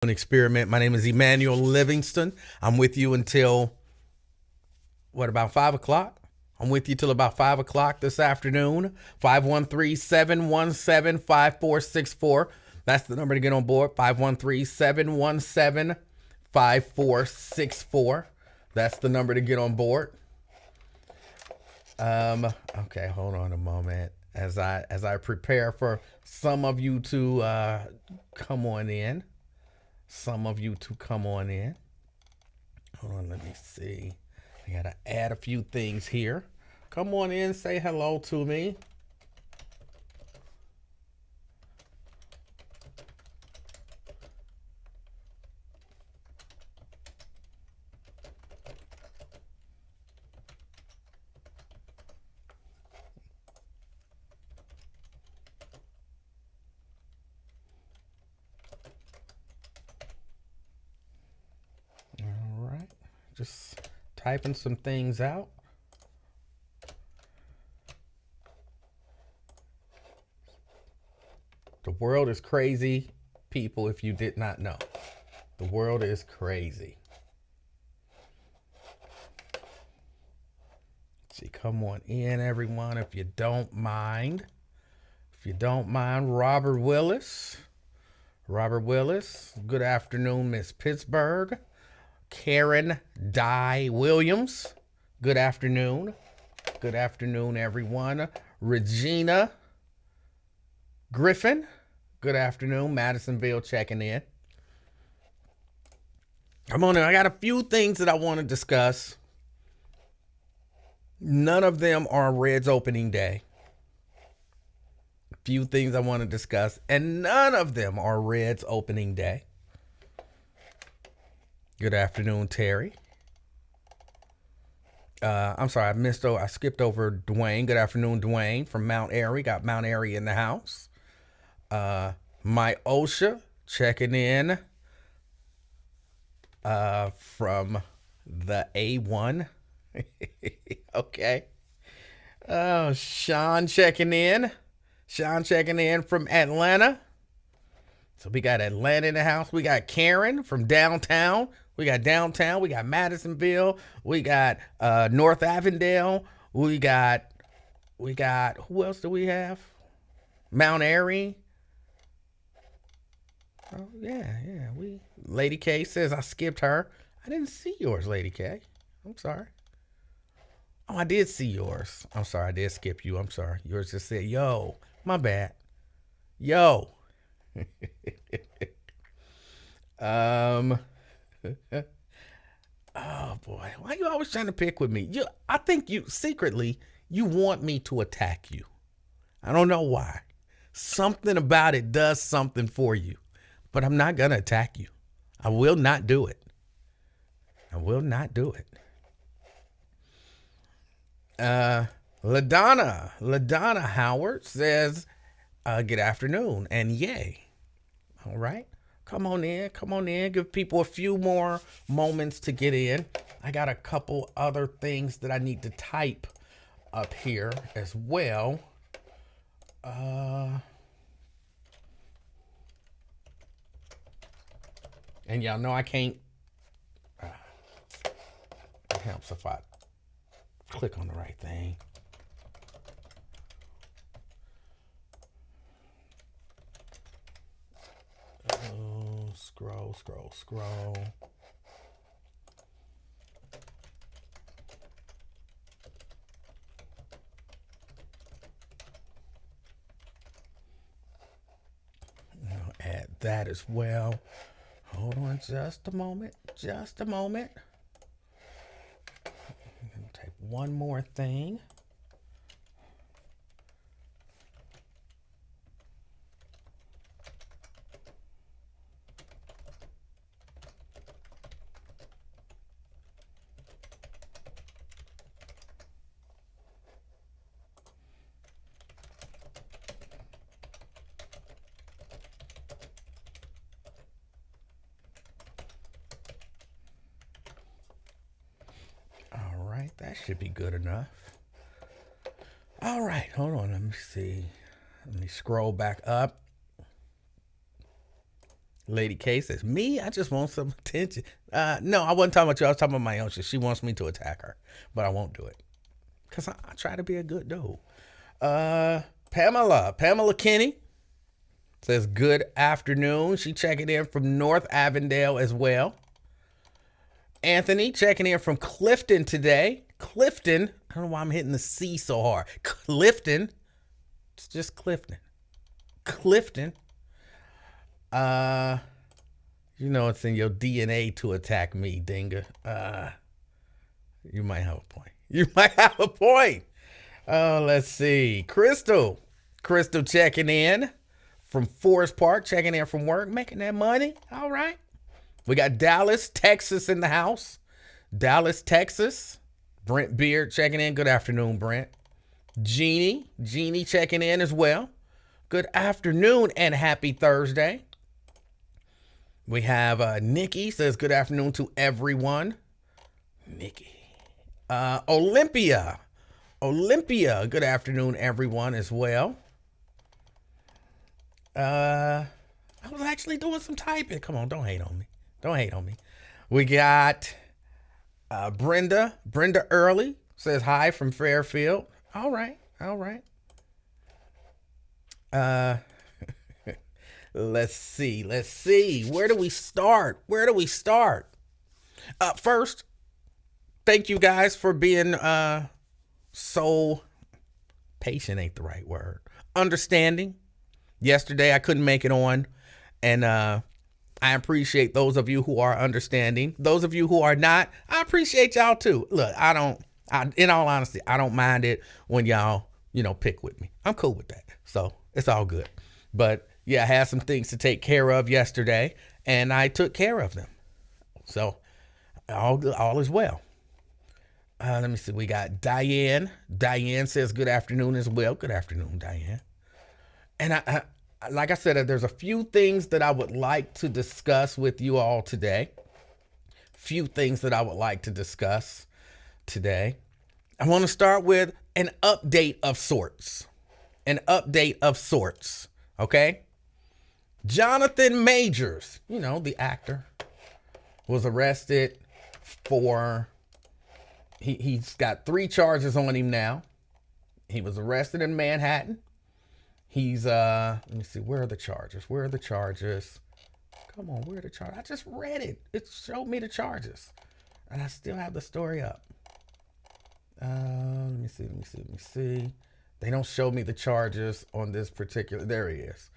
An experiment. My name is Emanuel Livingston. I'm with you until about 5 o'clock? I'm with you till about 5 o'clock this afternoon. 513-717-5464. That's the number to get on board. 513-717-5464. That's the number to get on board. Okay, hold on a moment. As I prepare for some of you to come on in. Hold on, let me see. I gotta add a few things here. Come on in, say hello to me. All right, just typing some things out. The world is crazy, people, if you did not know. The world is crazy. See, come on in, everyone, if you don't mind. Robert Willis. Good afternoon, Miss Pittsburgh. Karen Dye Williams. Good afternoon. Good afternoon, everyone. Regina Griffin. Good afternoon. Madisonville checking in. Come on in. I got a few things that I want to discuss. None of them are Reds opening day. A few things I want to discuss, and none of them are Reds opening day. Good afternoon, Terry. I'm sorry, I skipped over Dwayne. Good afternoon, Dwayne from Mount Airy. Got Mount Airy in the house. My OSHA checking in from the A1. Okay. Sean checking in from Atlanta. So we got Atlanta in the house. We got Karen from downtown. We got Madisonville. We got North Avondale. We got who else do we have? Mount Airy. Oh yeah. Lady K says I skipped her. I didn't see yours, Lady K. I'm sorry. Oh, I did see yours. I'm sorry, I did skip you. I'm sorry. Yours just said, yo. My bad. Yo. Oh boy, why you always trying to pick with me? I think you secretly you want me to attack you. I don't know why. Something about it does something for you, but I'm not gonna attack you. I will not do it. LaDonna Howard says, good afternoon and yay. All right. Come on in. Give people a few more moments to get in. I got a couple other things that I need to type up here as well. And y'all know I can't. It helps if I click on the right thing. Scroll. I'll add that as well. Hold on just a moment. I'm gonna type one more thing. That should be good enough. All right, hold on. Let me see. Let me scroll back up. Lady K says, me? I just want some attention. No, I wasn't talking about you. I was talking about my own shit. She wants me to attack her, but I won't do it. Because I try to be a good dude. Pamela Kinney says, good afternoon. She checking in from North Avondale as well. Anthony checking in from Clifton today. Clifton. I don't know why I'm hitting the C so hard. Clifton. It's just Clifton. Clifton. You know it's in your DNA to attack me, Dinga. You might have a point. You might have a point. Let's see. Crystal checking in from Forest Park, checking in from work, making that money. All right. We got Dallas, Texas in the house. Dallas, Texas. Brent Beard checking in. Good afternoon, Brent. Jeannie checking in as well. Good afternoon and happy Thursday. We have Nikki says good afternoon to everyone. Nikki. Olympia, good afternoon, everyone, as well. I was actually doing some typing. Come on, don't hate on me. We got Brenda Early says hi from Fairfield. All right. Let's see. Where do we start? First, thank you guys for being so patient, ain't the right word. Understanding. Yesterday I couldn't make it on, and I appreciate those of you who are understanding. Those of you who are not, I appreciate y'all too. Look, in all honesty, I don't mind it when y'all, pick with me. I'm cool with that. So it's all good. But yeah, I had some things to take care of yesterday, and I took care of them. So all is well. Let me see. We got Diane. Diane says good afternoon as well. Good afternoon, Diane. And I like I said, there's a few things that I would like to discuss with you all today. I want to start with an update of sorts. Okay? Jonathan Majors, the actor, was arrested for, he's got 3 charges on him now. He was arrested in Manhattan. He's, let me see, where are the charges? Come on, where are the charges? I just read it. It showed me the charges. And I still have the story up. Let me see. They don't show me the charges on this particular, there he is.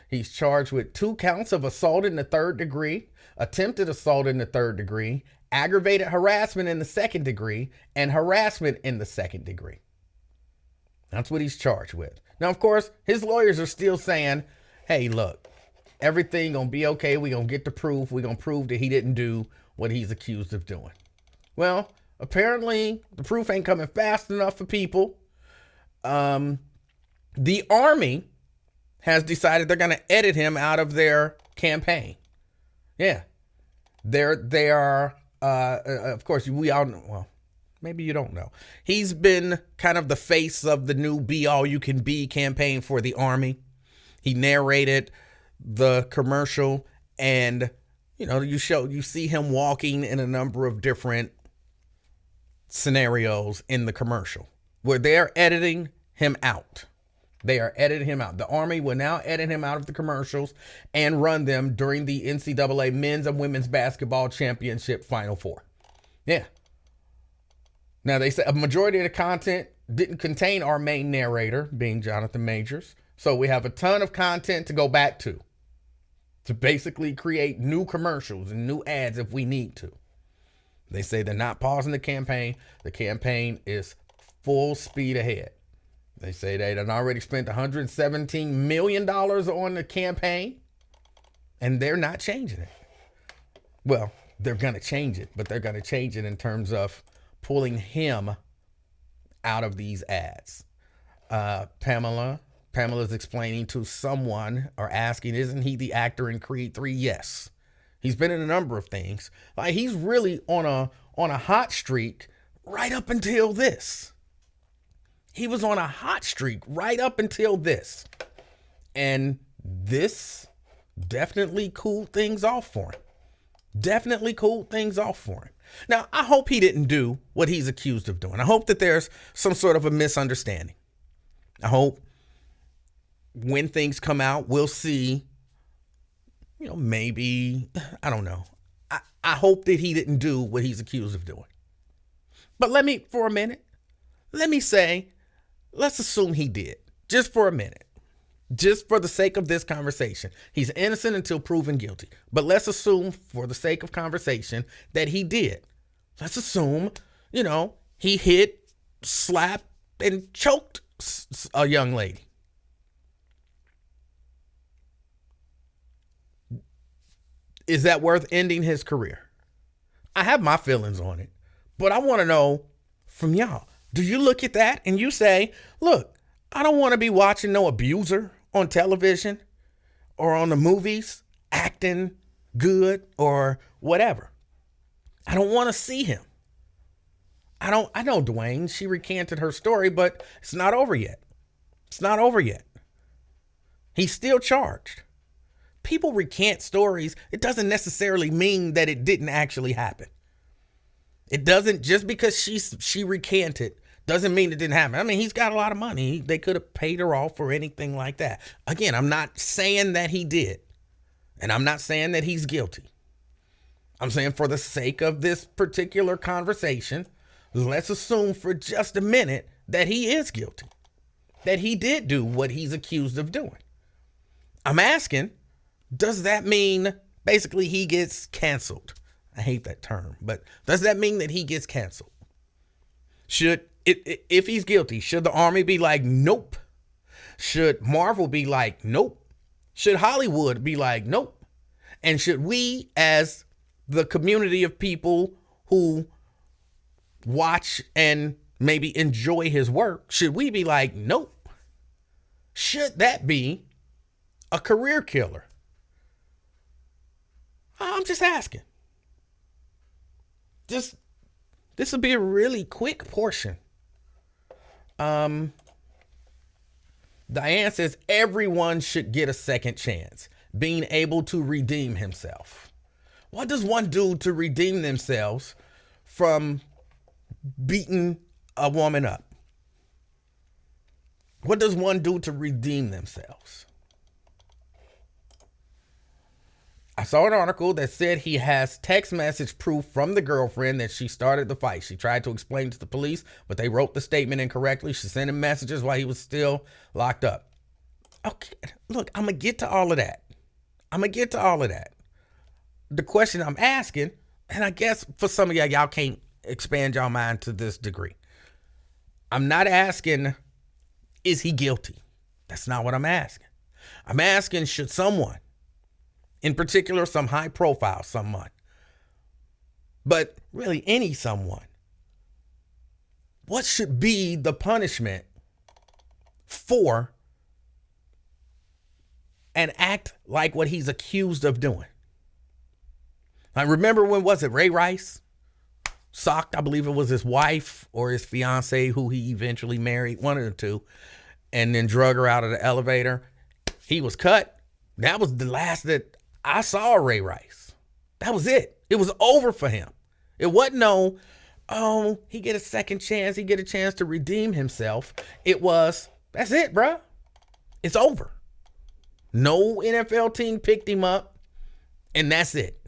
He's charged with 2 counts of assault in the 3rd degree, attempted assault in the 3rd degree, aggravated harassment in the 2nd degree, and harassment in the 2nd degree. That's what he's charged with. Now, of course, his lawyers are still saying, hey, look, everything gonna be okay. We're gonna get the proof. We're gonna prove that he didn't do what he's accused of doing. Well, apparently the proof ain't coming fast enough for people. The Army has decided they're gonna edit him out of their campaign. Yeah. They are, of course, we all know, well, maybe you don't know. He's been kind of the face of the new Be All You Can Be campaign for the Army. He narrated the commercial, and you see him walking in a number of different scenarios in the commercial where they're editing him out. The Army will now edit him out of the commercials and run them during the NCAA men's and women's basketball championship Final Four. Yeah. Now, they say a majority of the content didn't contain our main narrator, being Jonathan Majors. So we have a ton of content to go back to basically create new commercials and new ads if we need to. They say they're not pausing the campaign. The campaign is full speed ahead. They say they had already spent $117 million on the campaign, and they're not changing it. Well, they're going to change it, but they're going to change it in terms of pulling him out of these ads. Pamela's explaining to someone or asking, isn't he the actor in Creed 3? Yes. He's been in a number of things. Like, he's really on a hot streak right up until this. He was on a hot streak right up until this. And this definitely cooled things off for him. Definitely cooled things off for him. Now, I hope he didn't do what he's accused of doing. I hope that there's some sort of a misunderstanding. I hope when things come out, we'll see, maybe, I don't know. I hope that he didn't do what he's accused of doing. But for a minute, let's assume he did, just for a minute. Just for the sake of this conversation. He's innocent until proven guilty. But let's assume, for the sake of conversation, that he did. Let's assume, he hit, slapped, and choked a young lady. Is that worth ending his career? I have my feelings on it, but I want to know from y'all. Do you look at that and you say, look, I don't want to be watching no abuser on television or on the movies acting good or whatever. I don't want to see him. I know Dwayne, she recanted her story, but it's not over yet. It's not over yet. He's still charged. People recant stories. It doesn't necessarily mean that it didn't actually happen. It doesn't, just because she recanted doesn't mean it didn't happen. I mean, he's got a lot of money. They could have paid her off or anything like that. Again, I'm not saying that he did. And I'm not saying that he's guilty. I'm saying, for the sake of this particular conversation, let's assume for just a minute that he is guilty. That he did do what he's accused of doing. I'm asking, does that mean basically he gets canceled? I hate that term, but does that mean that he gets canceled? If he's guilty, should the Army be like, nope? Should Marvel be like, nope? Should Hollywood be like, nope? And should we, as the community of people who watch and maybe enjoy his work, should we be like, nope? Should that be a career killer? I'm just asking. This will be a really quick portion. Diane says everyone should get a second chance, being able to redeem himself. What does one do to redeem themselves from beating a woman up? What does one do to redeem themselves? I saw an article that said he has text message proof from the girlfriend that she started the fight. She tried to explain to the police, but they wrote the statement incorrectly. She sent him messages while he was still locked up. Okay, look, I'm going to get to all of that. The question I'm asking, and I guess for some of y'all can't expand y'all mind to this degree. I'm not asking, is he guilty? That's not what I'm asking. I'm asking, should someone, in particular, some high profile someone, but really any someone, what should be the punishment for an act like what he's accused of doing? I remember, when was it, Ray Rice socked, I believe it was his wife or his fiance, who he eventually married, one of the two, and then drug her out of the elevator. He was cut. That was the last that I saw Ray Rice. That was it. It was over for him. It wasn't he get a second chance. He get a chance to redeem himself. It was, that's it, bruh. It's over. No NFL team picked him up, and that's it.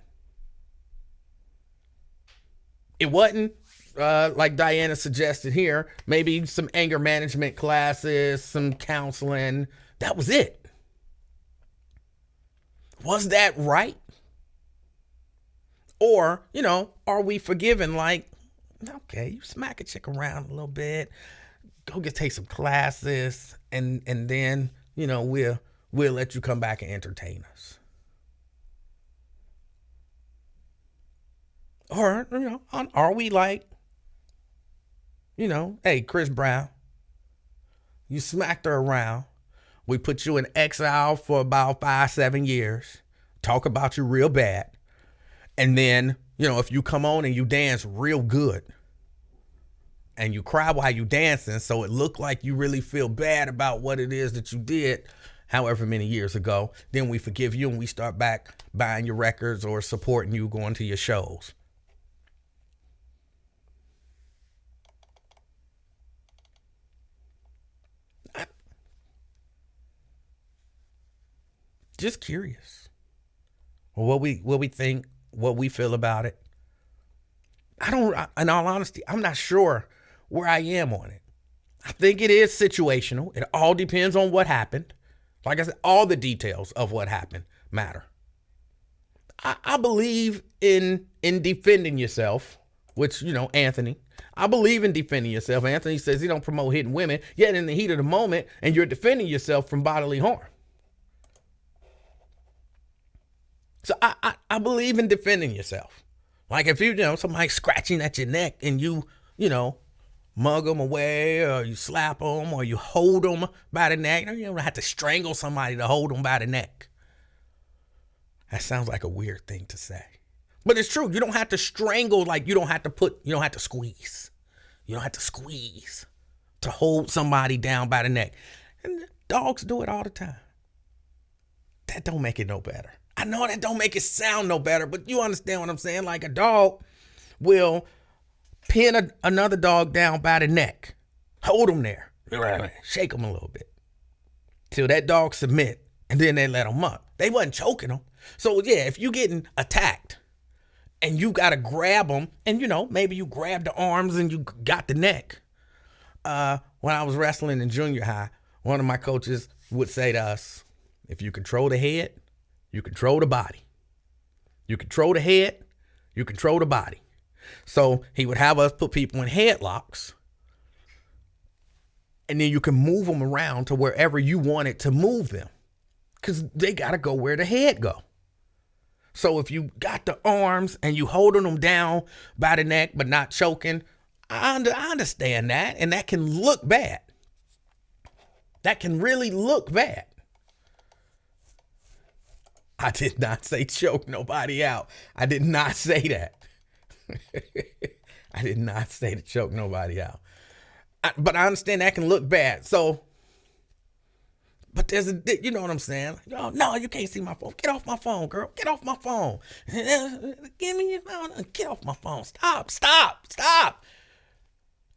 It wasn't, like Diana suggested here, maybe some anger management classes, some counseling. That was it. Was that right? Or, are we forgiven? Like, okay, you smack a chick around a little bit, go take some classes, and then, we'll let you come back and entertain us. Or, are we like, hey, Chris Brown, you smacked her around. We put you in exile for about 5-7 years, talk about you real bad. And then, if you come on and you dance real good and you cry while you dancing, so it looked like you really feel bad about what it is that you did, however many years ago. Then we forgive you and we start back buying your records or supporting you, going to your shows. Just curious. Well, what we think, what we feel about it. In all honesty, I'm not sure where I am on it. I think it is situational. It all depends on what happened. Like I said, all the details of what happened matter. I believe in defending yourself, which, Anthony. I believe in defending yourself. Anthony says he don't promote hitting women, yet in the heat of the moment, and you're defending yourself from bodily harm. So I believe in defending yourself. Like if somebody scratching at your neck and you mug them away, or you slap them, or you hold them by the neck. You don't have to strangle somebody to hold them by the neck. That sounds like a weird thing to say. But it's true. You don't have to strangle, you don't have to squeeze. You don't have to squeeze to hold somebody down by the neck. And dogs do it all the time. That don't make it no better. I know that don't make it sound no better, but you understand what I'm saying? Like a dog will pin another dog down by the neck, hold him there, shake him a little bit till that dog submit, and then they let him up. They wasn't choking him. So yeah, if you getting attacked and you got to grab them, and maybe you grab the arms and you got the neck. When I was wrestling in junior high, one of my coaches would say to us, if you control the head, you control the body. You control the head, you control the body. So he would have us put people in headlocks, and then you can move them around to wherever you wanted to move them, because they got to go where the head go. So if you got the arms and you holding them down by the neck but not choking, I understand that, and that can look bad. That can really look bad. I did not say choke nobody out. I did not say that. I did not say to choke nobody out. But I understand that can look bad. So, but there's you know what I'm saying? Oh, no, you can't see my phone. Get off my phone, girl. Get off my phone. Give me your phone. Get off my phone. Stop.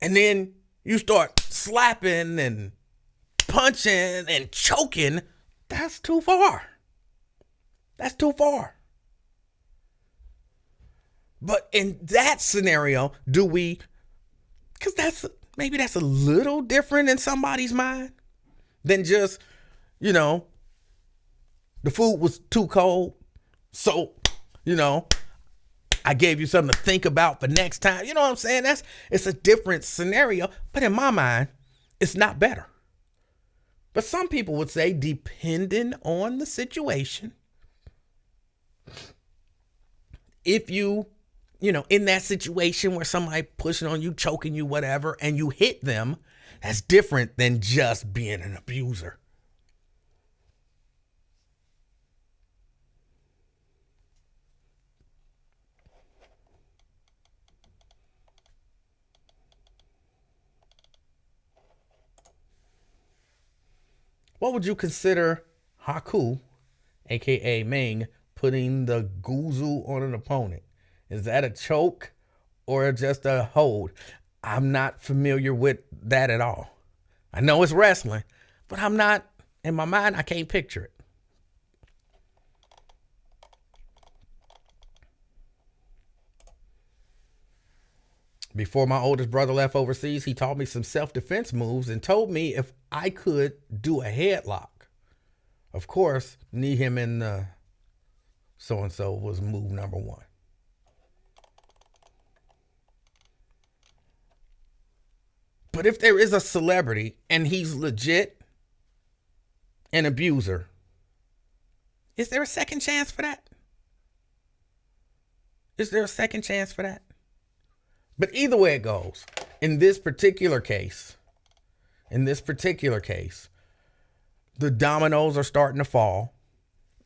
And then you start slapping and punching and choking. That's too far. That's too far. But in that scenario, because that's a little different in somebody's mind than just, the food was too cold. So, I gave you something to think about for next time. You know what I'm saying? It's a different scenario. But in my mind, it's not better. But some people would say, depending on the situation, if you, in that situation where somebody pushing on you, choking you, whatever, and you hit them, that's different than just being an abuser. What would you consider Haku, aka Ming, putting the guzu on an opponent? Is that a choke or just a hold? I'm not familiar with that at all. I know it's wrestling, but I'm not, in my mind, I can't picture it. Before my oldest brother left overseas, he taught me some self-defense moves and told me if I could do a headlock. Of course, knee him in the so-and-so was move number one. But if there is a celebrity and he's legit an abuser, is there a second chance for that? Is there a second chance for that? But either way it goes, in this particular case, the dominoes are starting to fall,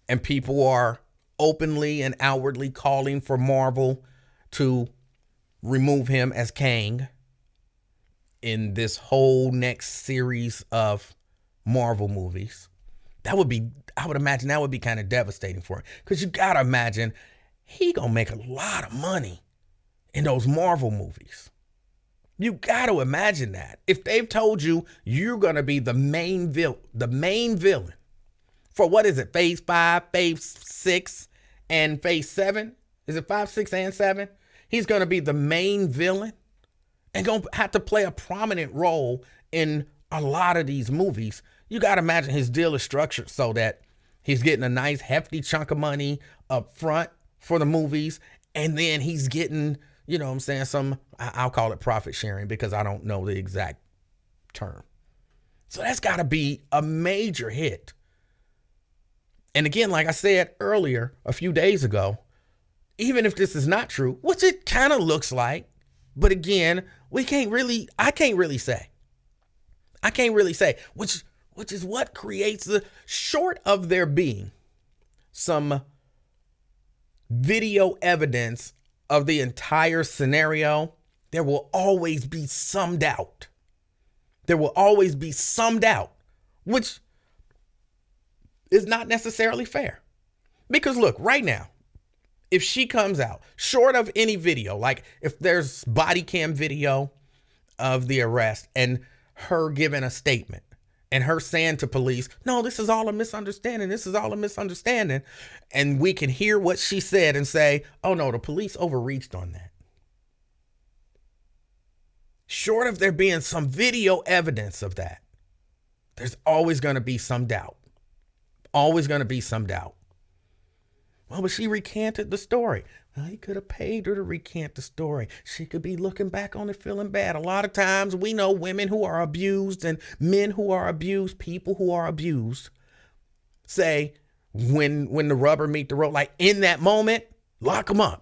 and people are openly and outwardly calling for Marvel to remove him as Kang in this whole next series of Marvel movies. I would imagine that would be kind of devastating for him. Because you got to imagine he going to make a lot of money in those Marvel movies. You got to imagine that. If they've told you you're going to be the main villain for what is it, phase 5, phase 6, and phase 7? Is it 5, 6, and 7? He's going to be the main villain and going to have to play a prominent role in a lot of these movies. You got to imagine his deal is structured so that he's getting a nice hefty chunk of money up front for the movies. And then he's getting, you know what I'm saying, I'll call it profit sharing because I don't know the exact term. So that's got to be a major hit. And again, like I said earlier, a few days ago, even if this is not true, which it kind of looks like, but again, I can't really say, which is what creates short of there being some video evidence of the entire scenario, there will always be some doubt. There will always be some doubt, which is not necessarily fair. Because look, right now, if she comes out short of any video, like if there's body cam video of the arrest and her giving a statement and her saying to police, no, this is all a misunderstanding. This is all a misunderstanding. And we can hear what she said and say, oh no, the police overreached on that. Short of there being some video evidence of that, there's always going to be some doubt. Always going to be some doubt. Well, but she recanted the story. Well, he could have paid her to recant the story. She could be looking back on it feeling bad. A lot of times we know women who are abused and men who are abused, people who are abused, say when the rubber meet the road, like in that moment, lock them up.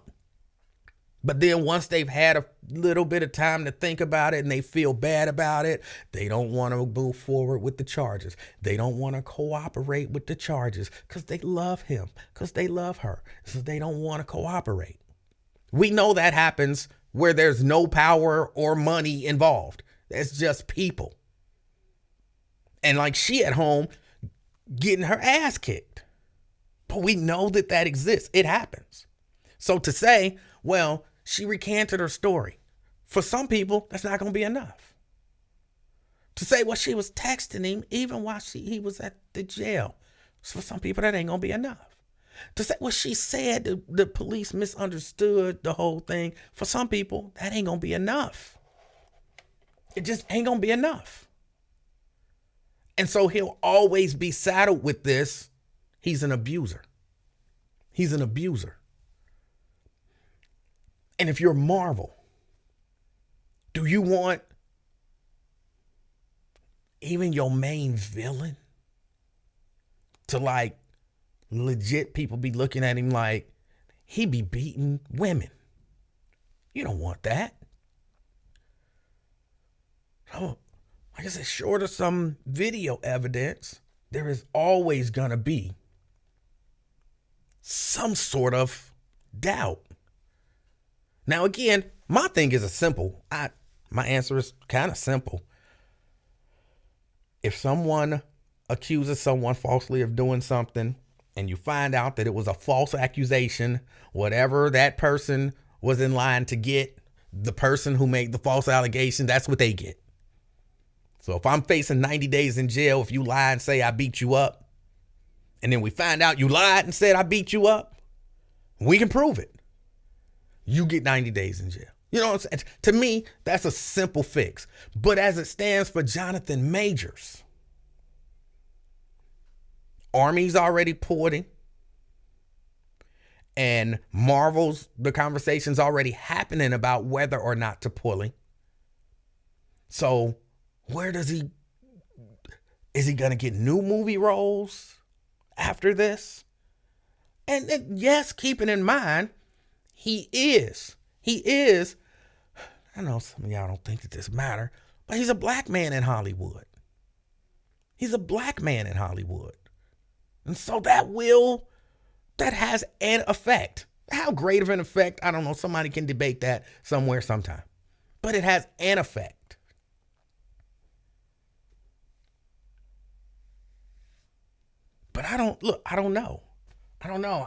But then once they've had a little bit of time to think about it and they feel bad about it, they don't want to move forward with the charges. They don't want to cooperate with the charges because they love him, because they love her. So they don't want to cooperate. We know that happens where there's no power or money involved. It's just people. And like she at home getting her ass kicked. But we know that exists. It happens. So to say, well, she recanted her story. For some people, that's not going to be enough. To say, well, she was texting him even while he was at the jail. So for some people, that ain't going to be enough. To say, well, she said the police misunderstood the whole thing. For some people, that ain't going to be enough. It just ain't going to be enough. And so he'll always be saddled with this. He's an abuser. He's an abuser. And if you're Marvel, do you want even your main villain to like legit people be looking at him like he be beating women? You don't want that. So, like I said, short of some video evidence, there is always going to be some sort of doubt. Now, again, my thing is my answer is kind of simple. If someone accuses someone falsely of doing something and you find out that it was a false accusation, whatever that person was in line to get, the person who made the false allegation, that's what they get. So if I'm facing 90 days in jail, if you lie and say I beat you up, and then we find out you lied and said I beat you up, we can prove it. You get 90 days in jail. You know what I'm saying? To me, that's a simple fix. But as it stands for Jonathan Majors, Army's already pulled him. And the conversation's already happening about whether or not to pull him. So is he going to get new movie roles after this? And yes, keeping in mind, He is. I know some of y'all don't think that this matter, but he's a black man in Hollywood. He's a black man in Hollywood. And so that has an effect. How great of an effect? I don't know. Somebody can debate that somewhere sometime. But it has an effect. But I don't know. I don't know.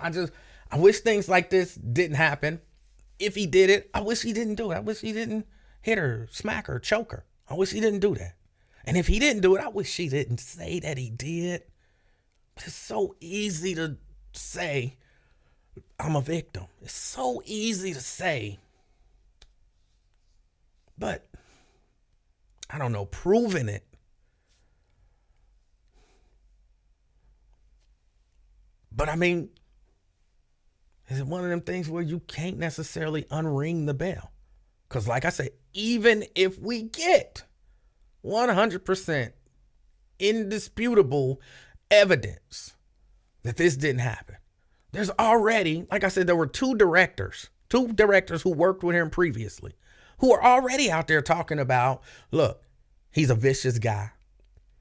I wish things like this didn't happen. If he did it, I wish he didn't do it. I wish he didn't hit her, smack her, choke her. I wish he didn't do that. And if he didn't do it, I wish she didn't say that he did. But it's so easy to say, I'm a victim. It's so easy to say. But, I don't know, proving it. But I mean, is it one of them things where you can't necessarily unring the bell? Because like I said, even if we get 100% indisputable evidence that this didn't happen, there's already, like I said, there were two directors who worked with him previously, who are already out there talking about, look, he's a vicious guy.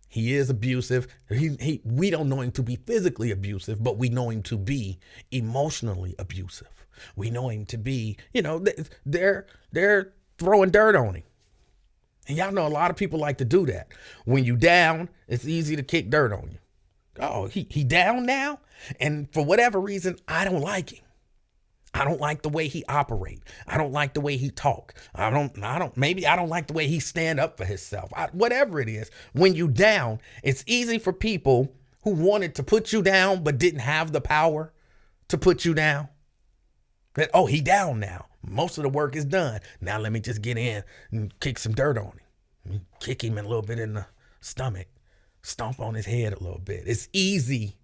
He is abusive. We don't know him to be physically abusive, but we know him to be emotionally abusive. We know him to be, they're throwing dirt on him. And y'all know a lot of people like to do that. When you down, it's easy to kick dirt on you. Oh, he down now? And for whatever reason, I don't like him. I don't like the way he operate. I don't like the way he talk. Maybe I don't like the way he stand up for himself. Whatever it is, when you down, it's easy for people who wanted to put you down but didn't have the power to put you down. That, oh, he down now. Most of the work is done. Now let me just get in and kick some dirt on him. Kick him a little bit in the stomach. Stomp on his head a little bit. It's easy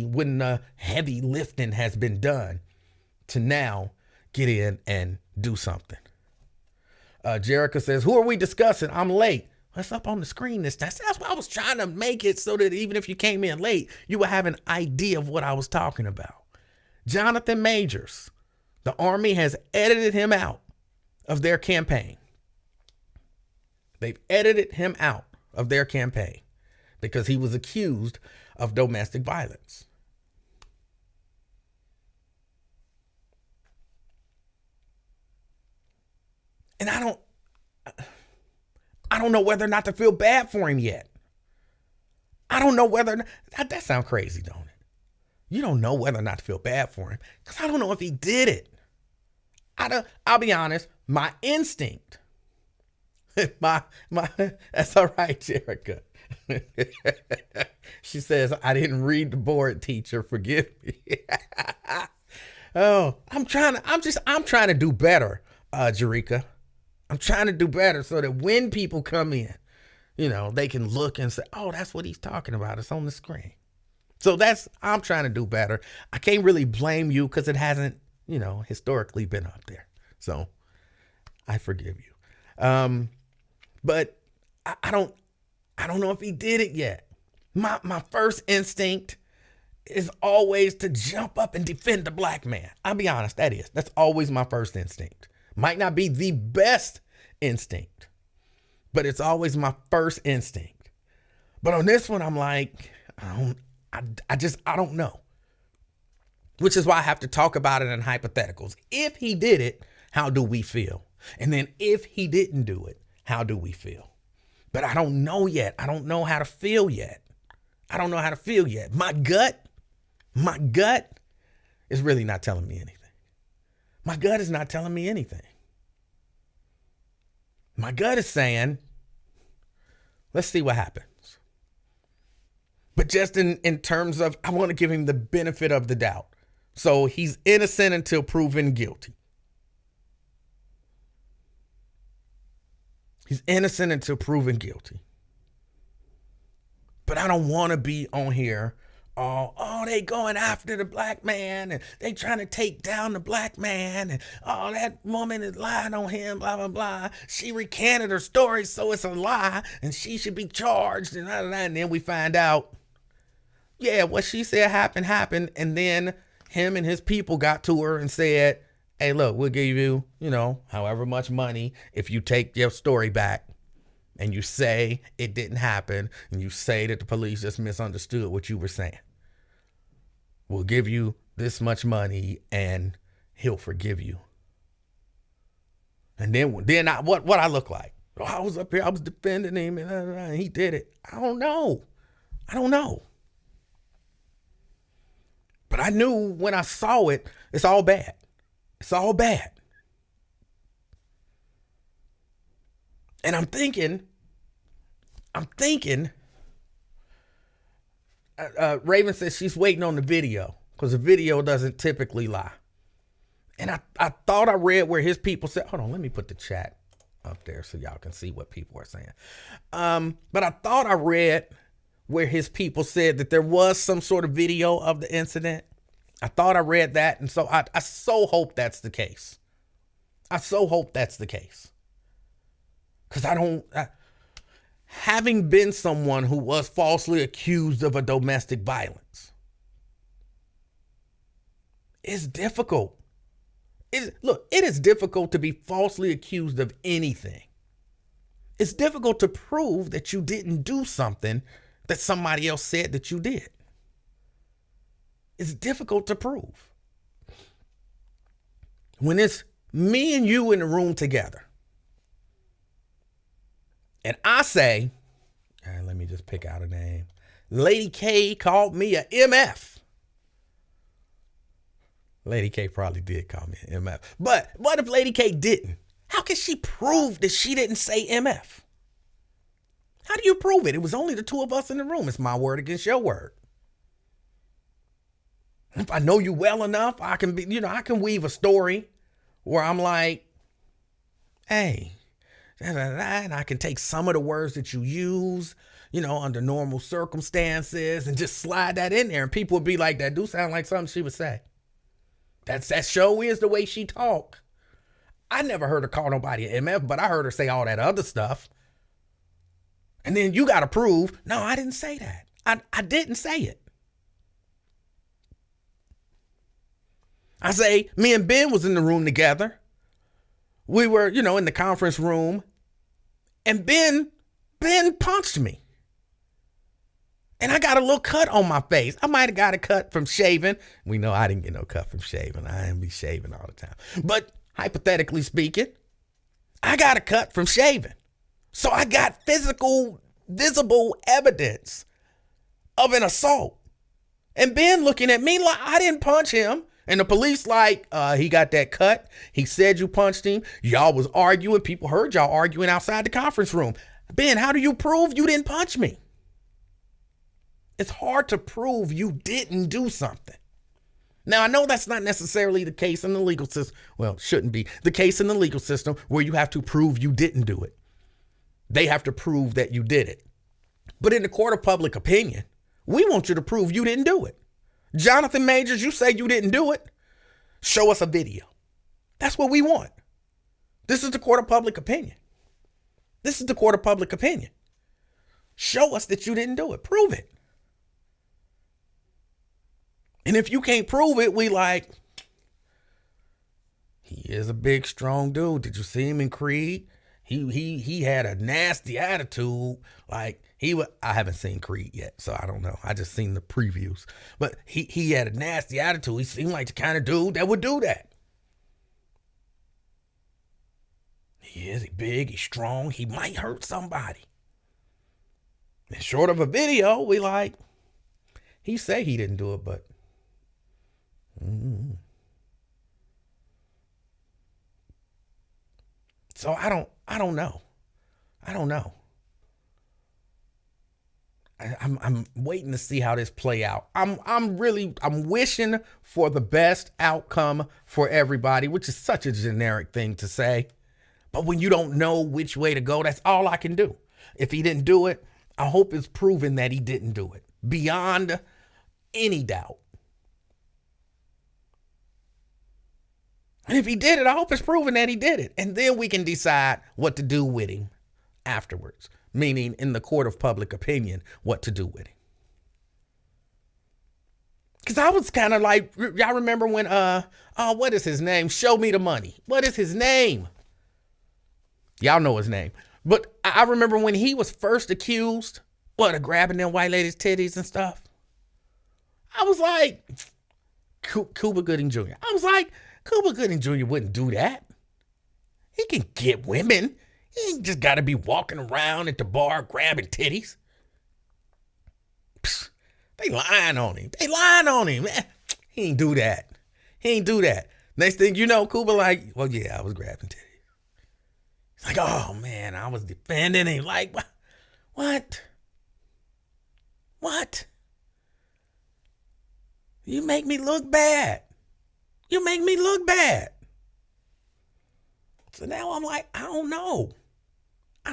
when the heavy lifting has been done to now get in and do something. Jerica says, who are we discussing? I'm late. That's up on the screen this time. That's why I was trying to make it so that even if you came in late, you would have an idea of what I was talking about. Jonathan Majors. The Army has edited him out of their campaign. They've edited him out of their campaign because he was accused of domestic violence. And I don't know whether or not to feel bad for him yet. I don't know whether or not, that sounds crazy, don't it? You don't know whether or not to feel bad for him because I don't know if he did it. I'll be honest, my instinct, that's all right, Jerica. She says, I didn't read the board, teacher, forgive me. Oh, I'm trying to do better, Jerica. I'm trying to do better so that when people come in, they can look and say, oh, that's what he's talking about. It's on the screen. So I'm trying to do better. I can't really blame you because it hasn't, historically been up there. So I forgive you. But I don't know if he did it yet. My first instinct is always to jump up and defend the black man. I'll be honest, that's always my first instinct. Might not be the best instinct, but it's always my first instinct. But on this one, I'm like, I don't know. Which is why I have to talk about it in hypotheticals. If he did it, how do we feel? And then if he didn't do it, how do we feel? But I don't know yet. I don't know how to feel yet. My gut is really not telling me anything. My gut is not telling me anything. My gut is saying, let's see what happens. But just in terms of, I want to give him the benefit of the doubt. So he's innocent until proven guilty. He's innocent until proven guilty. But I don't want to be on here. Oh, they going after the black man and they trying to take down the black man. And that woman is lying on him, blah, blah, blah. She recanted her story, so it's a lie and she should be charged. And then we find out, yeah, what she said happened. And then him and his people got to her and said, hey, look, we'll give you, however much money if you take your story back and you say it didn't happen and you say that the police just misunderstood what you were saying. We'll give you this much money and he'll forgive you. And then what I look like? Oh, I was up here, I was defending him and he did it. I don't know. But I knew when I saw it, it's all bad. It's all bad. And I'm thinking, Raven says she's waiting on the video because the video doesn't typically lie. And I thought I read where his people said, hold on, let me put the chat up there so y'all can see what people are saying. But I thought I read where his people said that there was some sort of video of the incident. I thought I read that. And so I so hope that's the case. I so hope that's the case. Because having been someone who was falsely accused of a domestic violence, it's difficult. Look, it is difficult to be falsely accused of anything. It's difficult to prove that you didn't do something that somebody else said that you did. It's difficult to prove. When it's me and you in the room together, and I say, let me just pick out a name. Lady K called me a MF. Lady K probably did call me an MF. But what if Lady K didn't? How can she prove that she didn't say MF? How do you prove it? It was only the two of us in the room. It's my word against your word. If I know you well enough, I can I can weave a story where I'm like, hey, and I can take some of the words that you use, under normal circumstances and just slide that in there. And people would be like, that do sound like something she would say. That show is the way she talk. I never heard her call nobody an MF, but I heard her say all that other stuff. And then you got to prove, no, I didn't say that. I didn't say it. I say, me and Ben was in the room together. We were, in the conference room. And Ben punched me. And I got a little cut on my face. I might have got a cut from shaving. We know I didn't get no cut from shaving. I ain't be shaving all the time. But hypothetically speaking, I got a cut from shaving. So I got physical, visible evidence of an assault. And Ben looking at me like I didn't punch him. And the police like, he got that cut. He said you punched him. Y'all was arguing. People heard y'all arguing outside the conference room. Ben, how do you prove you didn't punch me? It's hard to prove you didn't do something. Now, I know that's not necessarily the case in the legal system. Well, shouldn't be the case in the legal system where you have to prove you didn't do it. They have to prove that you did it. But in the court of public opinion, we want you to prove you didn't do it. Jonathan Majors, you say you didn't do it. Show us a video. That's what we want. This is the court of public opinion. This is the court of public opinion. Show us that you didn't do it. Prove it. And if you can't prove it, we like, he is a big, strong dude. Did you see him in Creed? He had a nasty attitude. Like I haven't seen Creed yet, so I don't know. I just seen the previews. But he had a nasty attitude. He seemed like the kind of dude that would do that. He's big, he's strong, he might hurt somebody. And short of a video, we like, he say he didn't do it, but So I don't know. I'm waiting to see how this play out. I'm wishing for the best outcome for everybody, which is such a generic thing to say. But when you don't know which way to go, that's all I can do. If he didn't do it, I hope it's proven that he didn't do it beyond any doubt. And if he did it, I hope it's proven that he did it. And then we can decide what to do with him afterwards. Meaning in the court of public opinion, what to do with him. Because I was kind of like, y'all remember when, what is his name? Show Me the Money. What is his name? Y'all know his name. But I remember when he was first accused, of grabbing them white ladies' titties and stuff. I was like, Cuba Gooding Jr. I was like, Cuba Gooding Jr. wouldn't do that. He can get women. He ain't just got to be walking around at the bar grabbing titties. Psst, they lying on him. Man, He ain't do that. He ain't do that. Next thing you know, Cuba like, well, yeah, I was grabbing titties. He's like, oh man, I was defending him. Like, what? What? You make me look bad. You make me look bad. So now I'm like, I don't know. I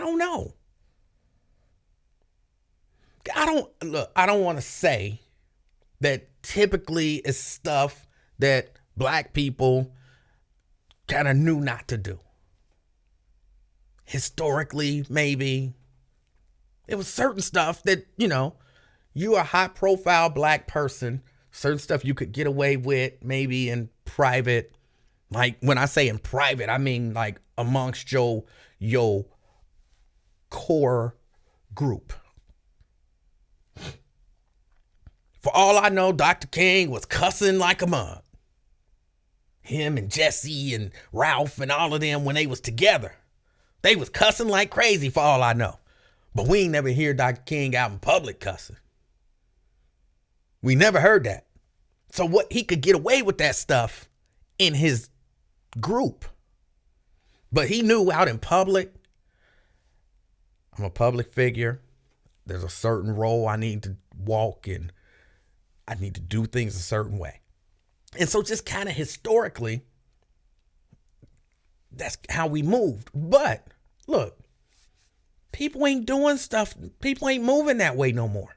don't want to say that typically is stuff that black people kind of knew not to do. Historically, maybe. It was certain stuff that, you a high profile black person, certain stuff you could get away with maybe in private. Like when I say in private, I mean like amongst your core group. For all I know, Dr. King was cussing like a mug. Him and Jesse and Ralph and all of them, when they was together, they was cussing like crazy for all I know. But we ain't never hear Dr. King out in public cussing. We never heard that. So what, he could get away with that stuff in his group. But he knew out in public, I'm a public figure. There's a certain role I need to walk in. I need to do things a certain way. And so just kind of historically, that's how we moved. But look, people ain't doing stuff. People ain't moving that way no more.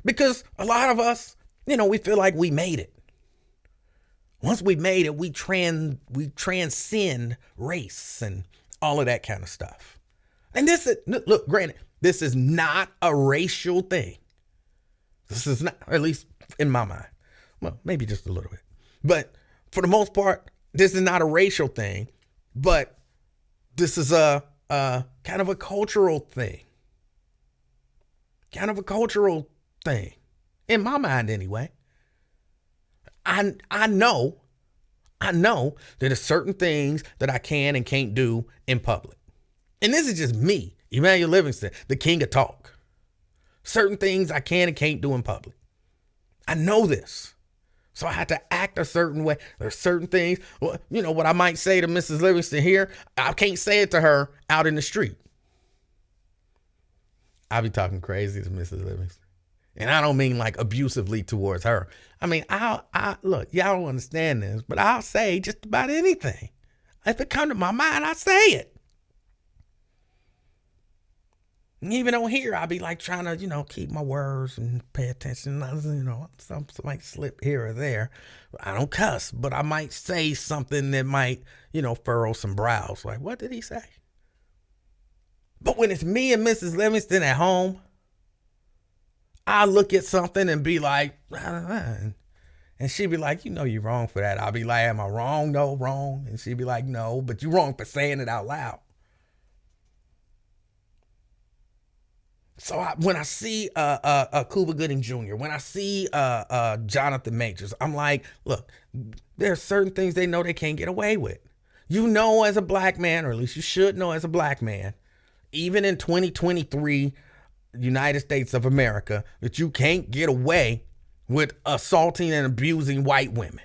Because a lot of us, we feel like we made it. Once we made it, we transcend race and all of that kind of stuff. And this is, look, granted, this is not a racial thing. This is not, or at least in my mind. Well, maybe just a little bit. But for the most part, this is not a racial thing, but this is a kind of a cultural thing. Kind of a cultural thing. In my mind anyway. I know that there's certain things that I can and can't do in public. And this is just me, Emanuel Livingston, the king of talk. Certain things I can and can't do in public. I know this. So I had to act a certain way. There's certain things, what I might say to Mrs. Livingston here, I can't say it to her out in the street. I'll be talking crazy to Mrs. Livingston. And I don't mean like abusively towards her. I mean, I look, y'all don't understand this, but I'll say just about anything. If it comes to my mind, I say it. And even on here, I'll be like trying to, keep my words and pay attention. Some might slip here or there. I don't cuss, but I might say something that might, furrow some brows. Like, what did he say? But when it's me and Mrs. Livingston at home, I look at something and be like, and she'd be like, you're wrong for that. I'll be like, am I wrong? No, wrong. And she'd be like, no, but you're wrong for saying it out loud. So when I see Cuba Gooding Jr., when I see Jonathan Majors, I'm like, look, there are certain things they know they can't get away with. As a black man, or at least you should know as a black man, even in 2023, United States of America, that you can't get away with assaulting and abusing white women.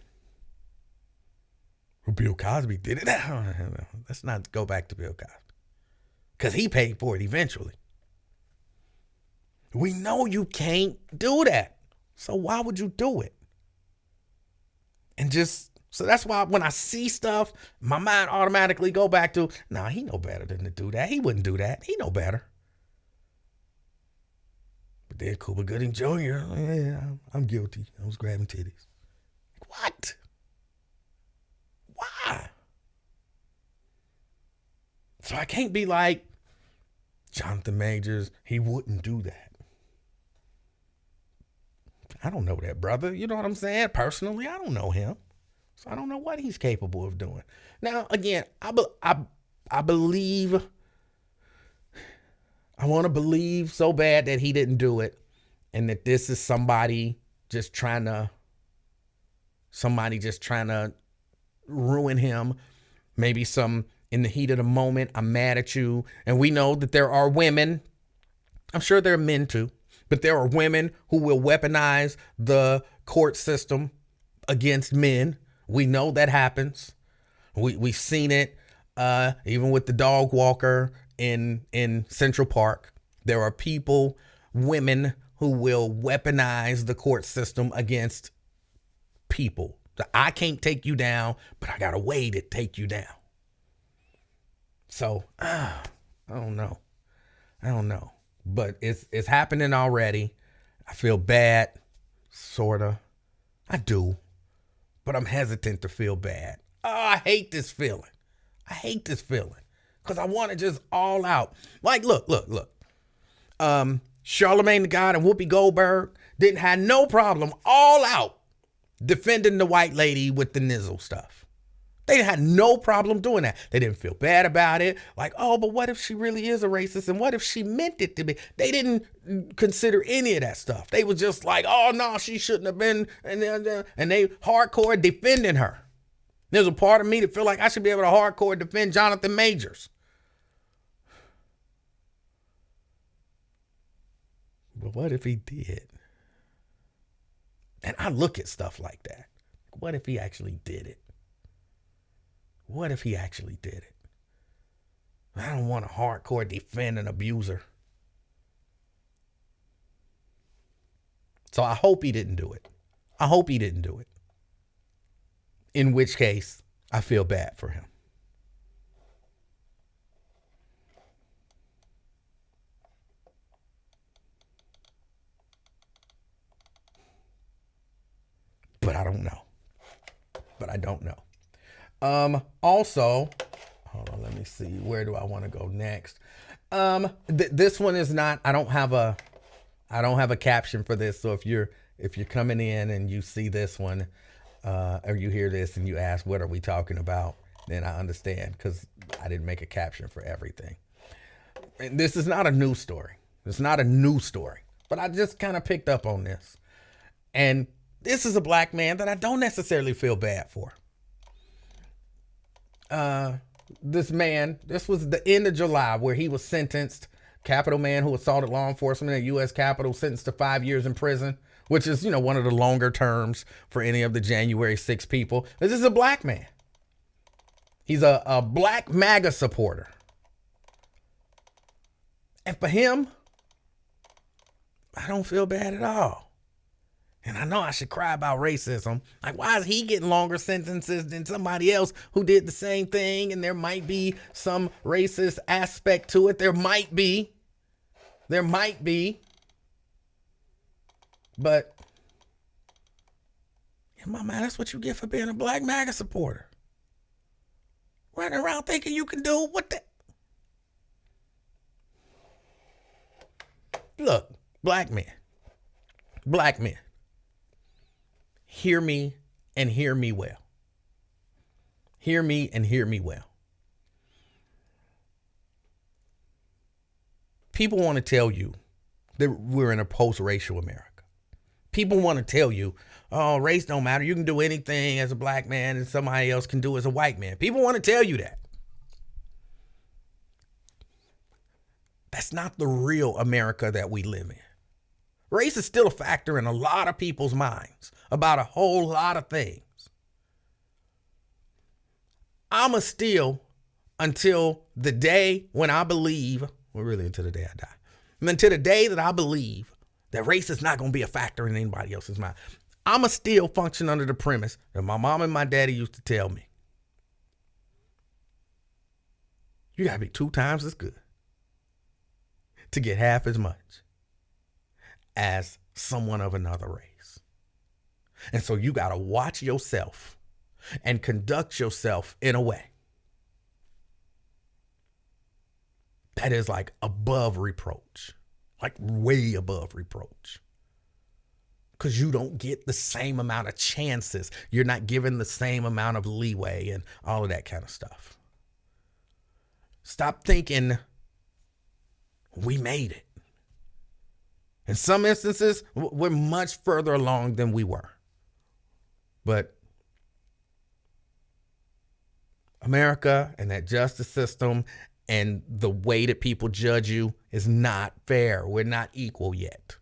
Well, Bill Cosby did it. Let's not go back to Bill Cosby, because he paid for it eventually. We know you can't do that. So why would you do it? So that's why when I see stuff, my mind automatically go back to, he know better than to do that. He wouldn't do that. He know better. But then Cuba Gooding Jr., yeah, I'm guilty. I was grabbing titties. What? Why? So I can't be like Jonathan Majors, he wouldn't do that. I don't know that brother. You know what I'm saying? Personally, I don't know him. So I don't know what he's capable of doing. Now, again, I believe, I want to believe so bad that he didn't do it, and that this is somebody just trying to ruin him. Maybe in the heat of the moment, I'm mad at you. And we know that there are women, I'm sure there are men too, but there are women who will weaponize the court system against men. We know that happens. We've seen it even with the dog walker in Central Park. There are people, women, who will weaponize the court system against people. I can't take you down, but I got a way to take you down. So, I don't know. But it's happening already. I feel bad, sorta. I do. But I'm hesitant to feel bad. Oh, I hate this feeling. Because I want to just all out. Like, look. Charlemagne the God and Whoopi Goldberg didn't have no problem all out defending the white lady with the nizzle stuff. They had no problem doing that. They didn't feel bad about it. Like, oh, but what if she really is a racist? And what if she meant it to be? They didn't consider any of that stuff. They were just like, oh, no, she shouldn't have been. And they hardcore defending her. There's a part of me that feel like I should be able to hardcore defend Jonathan Majors. But what if he did? And I look at stuff like that. What if he actually did it? What if he actually did it? I don't want to hardcore defend an abuser. So I hope he didn't do it. In which case, I feel bad for him. But I don't know. Also, hold on, let me see. Where do I want to go next? This one is not, I don't have a caption for this. So if you're coming in and you see this one, or you hear this and you ask, what are we talking about? Then I understand, because I didn't make a caption for everything. And this is not a news story. But I just kind of picked up on this. And this is a black man that I don't necessarily feel bad for. This was the end of July where he was sentenced. Capitol man who assaulted law enforcement at U.S. Capitol, sentenced to 5 years in prison, which is, one of the longer terms for any of the January 6 people. This is a black man. He's a black MAGA supporter. And for him, I don't feel bad at all. And I know I should cry about racism. Like, why is he getting longer sentences than somebody else who did the same thing? And there might be some racist aspect to it. There might be. But in my mind, that's what you get for being a black MAGA supporter. Running around thinking you can do what the... Look, black men. Hear me and hear me well. People want to tell you that we're in a post-racial America. People want to tell you, oh, race don't matter. You can do anything as a black man and somebody else can do as a white man. People want to tell you that. That's not the real America that we live in. Race is still a factor in a lot of people's minds about a whole lot of things. I'ma still, until the day when I believe, well, really until the day I die, and until the day that I believe that race is not going to be a factor in anybody else's mind, I'ma still function under the premise that my mom and my daddy used to tell me. You got to be 2 times as good to get half as much as someone of another race. And so you got to watch yourself and conduct yourself in a way that is like above reproach, like way above reproach. Because you don't get the same amount of chances. You're not given the same amount of leeway and all of that kind of stuff. Stop thinking we made it. In some instances, we're much further along than we were. But America and that justice system and the way that people judge you is not fair. We're not equal yet.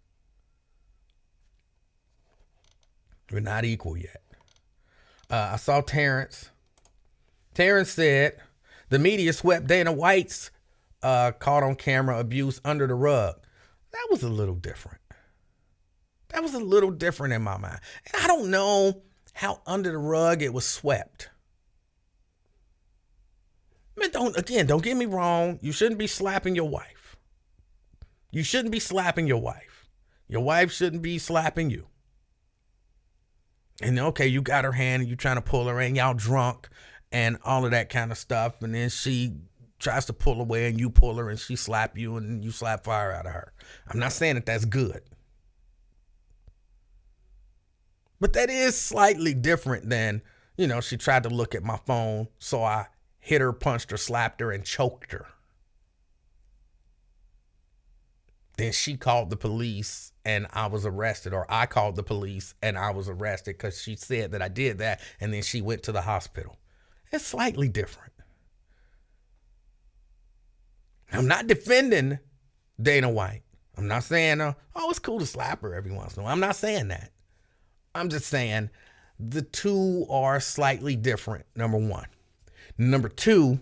I saw Terrence. Terrence said the media swept Dana White's caught on camera abuse under the rug. That was a little different. That was a little different in my mind. And I don't know how under the rug it was swept. Man, don't get me wrong. You shouldn't be slapping your wife. You shouldn't be slapping your wife. Your wife shouldn't be slapping you. And okay, you got her hand and you trying to pull her in, y'all drunk and all of that kind of stuff. And then she tries to pull away and you pull her and she slap you and you slap fire out of her. I'm not saying that that's good. But that is slightly different than, she tried to look at my phone, so I hit her, punched her, slapped her, and choked her. Then she called the police and I was arrested, or I called the police and I was arrested because she said that I did that, and then she went to the hospital. It's slightly different. I'm not defending Dana White. I'm not saying, it's cool to slap her every once in a while. I'm not saying that. I'm just saying the two are slightly different, number one. Number two,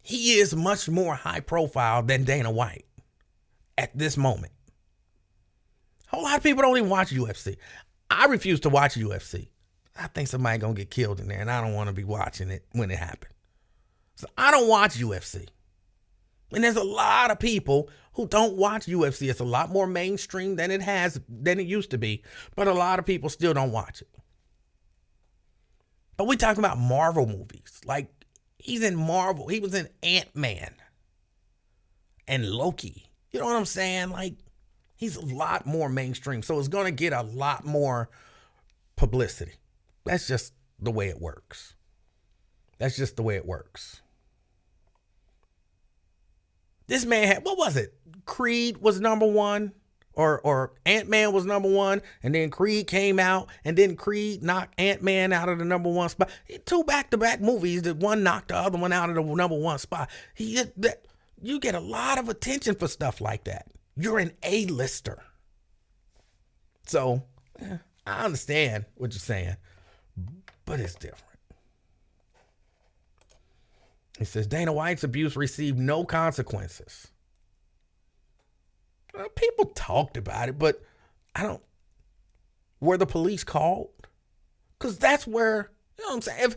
he is much more high profile than Dana White at this moment. A whole lot of people don't even watch UFC. I refuse to watch UFC. I think somebody gonna get killed in there, and I don't want to be watching it when it happens. So I don't watch UFC. And there's a lot of people who don't watch UFC. It's a lot more mainstream than it used to be, but a lot of people still don't watch it. But we talking about Marvel movies. Like, he's in Marvel. He was in Ant-Man and Loki. You know what I'm saying? Like, he's a lot more mainstream. So it's going to get a lot more publicity. That's just the way it works. That's just the way it works. This man had, what was it? Creed was number one, or Ant-Man was number one, and then Creed came out, and then Creed knocked Ant-Man out of the number one spot. Two back-to-back movies, that one knocked the other one out of the number one spot. You get a lot of attention for stuff like that. You're an A-lister. So, I understand what you're saying, but it's different. He says, Dana White's abuse received no consequences. Well, people talked about it, but were the police called? Because that's where, you know what I'm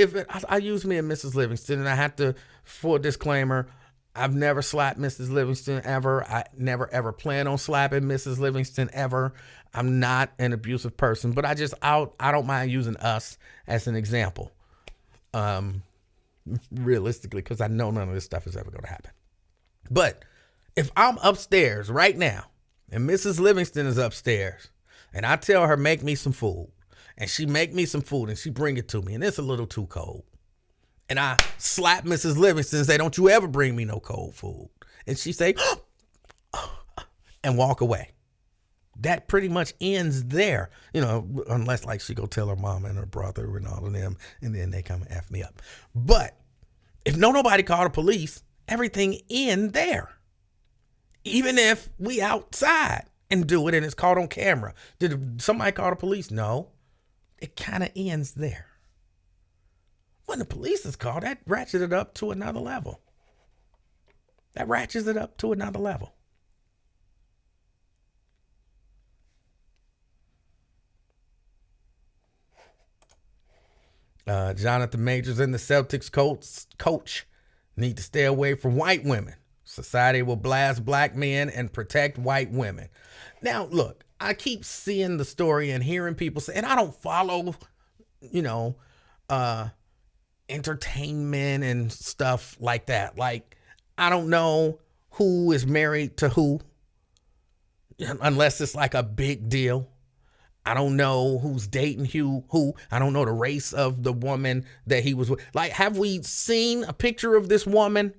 saying? I use me and Mrs. Livingston, and I have to, full disclaimer, I've never slapped Mrs. Livingston ever. I never, ever plan on slapping Mrs. Livingston ever. I'm not an abusive person, but I don't mind using us as an example. Realistically, because I know none of this stuff is ever going to happen. But if I'm upstairs right now and Mrs. Livingston is upstairs and I tell her, make me some food, and she make me some food and she bring it to me and it's a little too cold, and I slap Mrs. Livingston and say, don't you ever bring me no cold food, and she say, and walk away. That pretty much ends there, unless like she go tell her mama and her brother and all of them, and then they come and F me up. But if nobody called the police, everything ends there. Even if we outside and do it and it's caught on camera. Did somebody call the police? No. It kind of ends there. When the police is called, that ratchets it up to another level. Jonathan Majors and the Celtics coach need to stay away from white women. Society will blast black men and protect white women. Now, look, I keep seeing the story and hearing people say, and I don't follow, entertainment and stuff like that. Like, I don't know who is married to who, unless it's like a big deal. I don't know who's dating who. I don't know the race of the woman that he was with. Like, have we seen a picture of this woman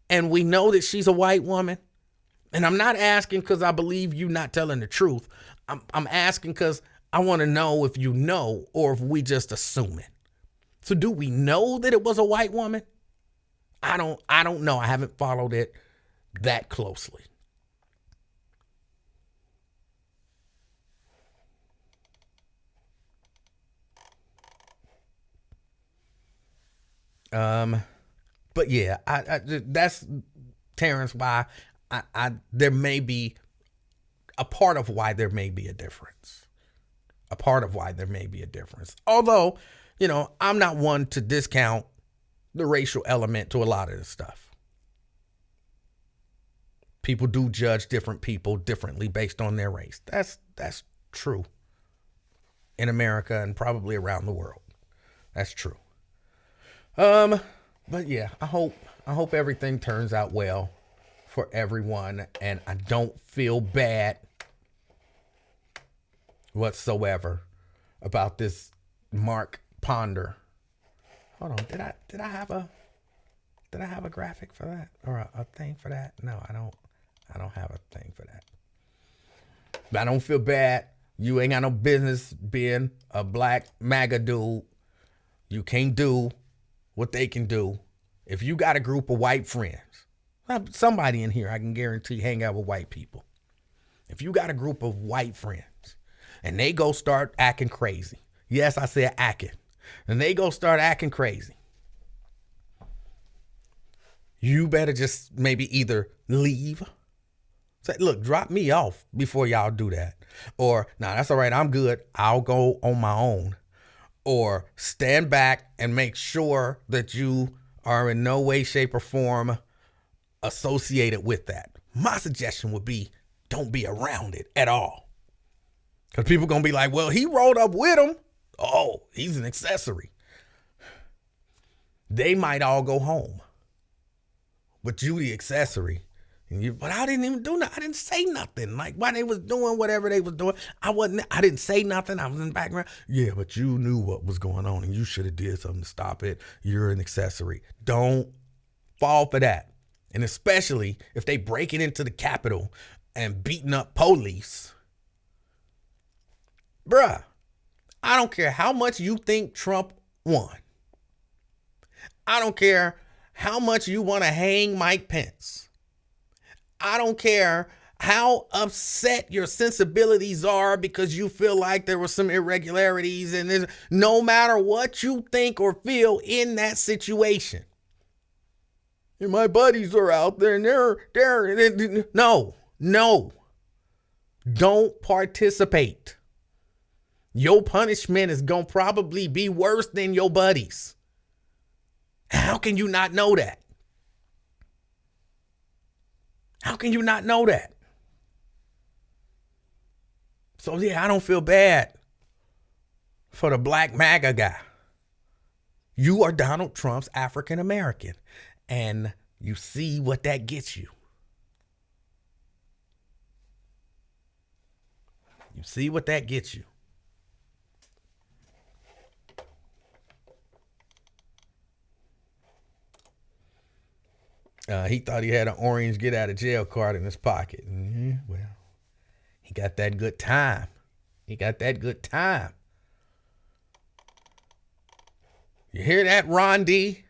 and we know that she's a white woman? And I'm not asking because I believe you not telling the truth. I'm asking because I want to know if you know or if we just assuming. So do we know that it was a white woman? I don't know. I haven't followed it that closely. But yeah, that's Terrence. Why there may be a part of why there may be a difference. A part of why there may be a difference. Although, I'm not one to discount the racial element to a lot of this stuff. People do judge different people differently based on their race. That's true in America and probably around the world. That's true. But yeah, I hope everything turns out well for everyone, and I don't feel bad whatsoever about this Mark Ponder. Hold on, did I have a graphic for that or a thing for that? No, I don't have a thing for that. But I don't feel bad. You ain't got no business being a black MAGA dude. You can't do what they can do. If you got a group of white friends, somebody in here I can guarantee hang out with white people. If you got a group of white friends and they go start acting crazy. Yes, I said acting. And they go start acting crazy. You better just maybe either leave. Say, look, drop me off before y'all do that. Or, nah, that's all right. I'm good. I'll go on my own. Or stand back and make sure that you are in no way, shape, or form associated with that. My suggestion would be don't be around it at all. Because people going to be like, well, he rolled up with him. Oh, he's an accessory. They might all go home. But you the accessory. But I didn't even do nothing. I didn't say nothing. Like while they was doing whatever they was doing, I didn't say nothing. I was in the background. Yeah, but you knew what was going on and you should have did something to stop it. You're an accessory. Don't fall for that. And especially if they breaking into the Capitol and beating up police. Bruh, I don't care how much you think Trump won. I don't care how much you want to hang Mike Pence. I don't care how upset your sensibilities are because you feel like there were some irregularities and no matter what you think or feel in that situation. And my buddies are out there and they're no, don't participate. Your punishment is going to probably be worse than your buddies. How can you not know that? How can you not know that? So yeah, I don't feel bad for the black MAGA guy. You are Donald Trump's African American, and you see what that gets you. You see what that gets you. He thought he had an orange get out of jail card in his pocket. Well, he got that good time. You hear that, Ron D?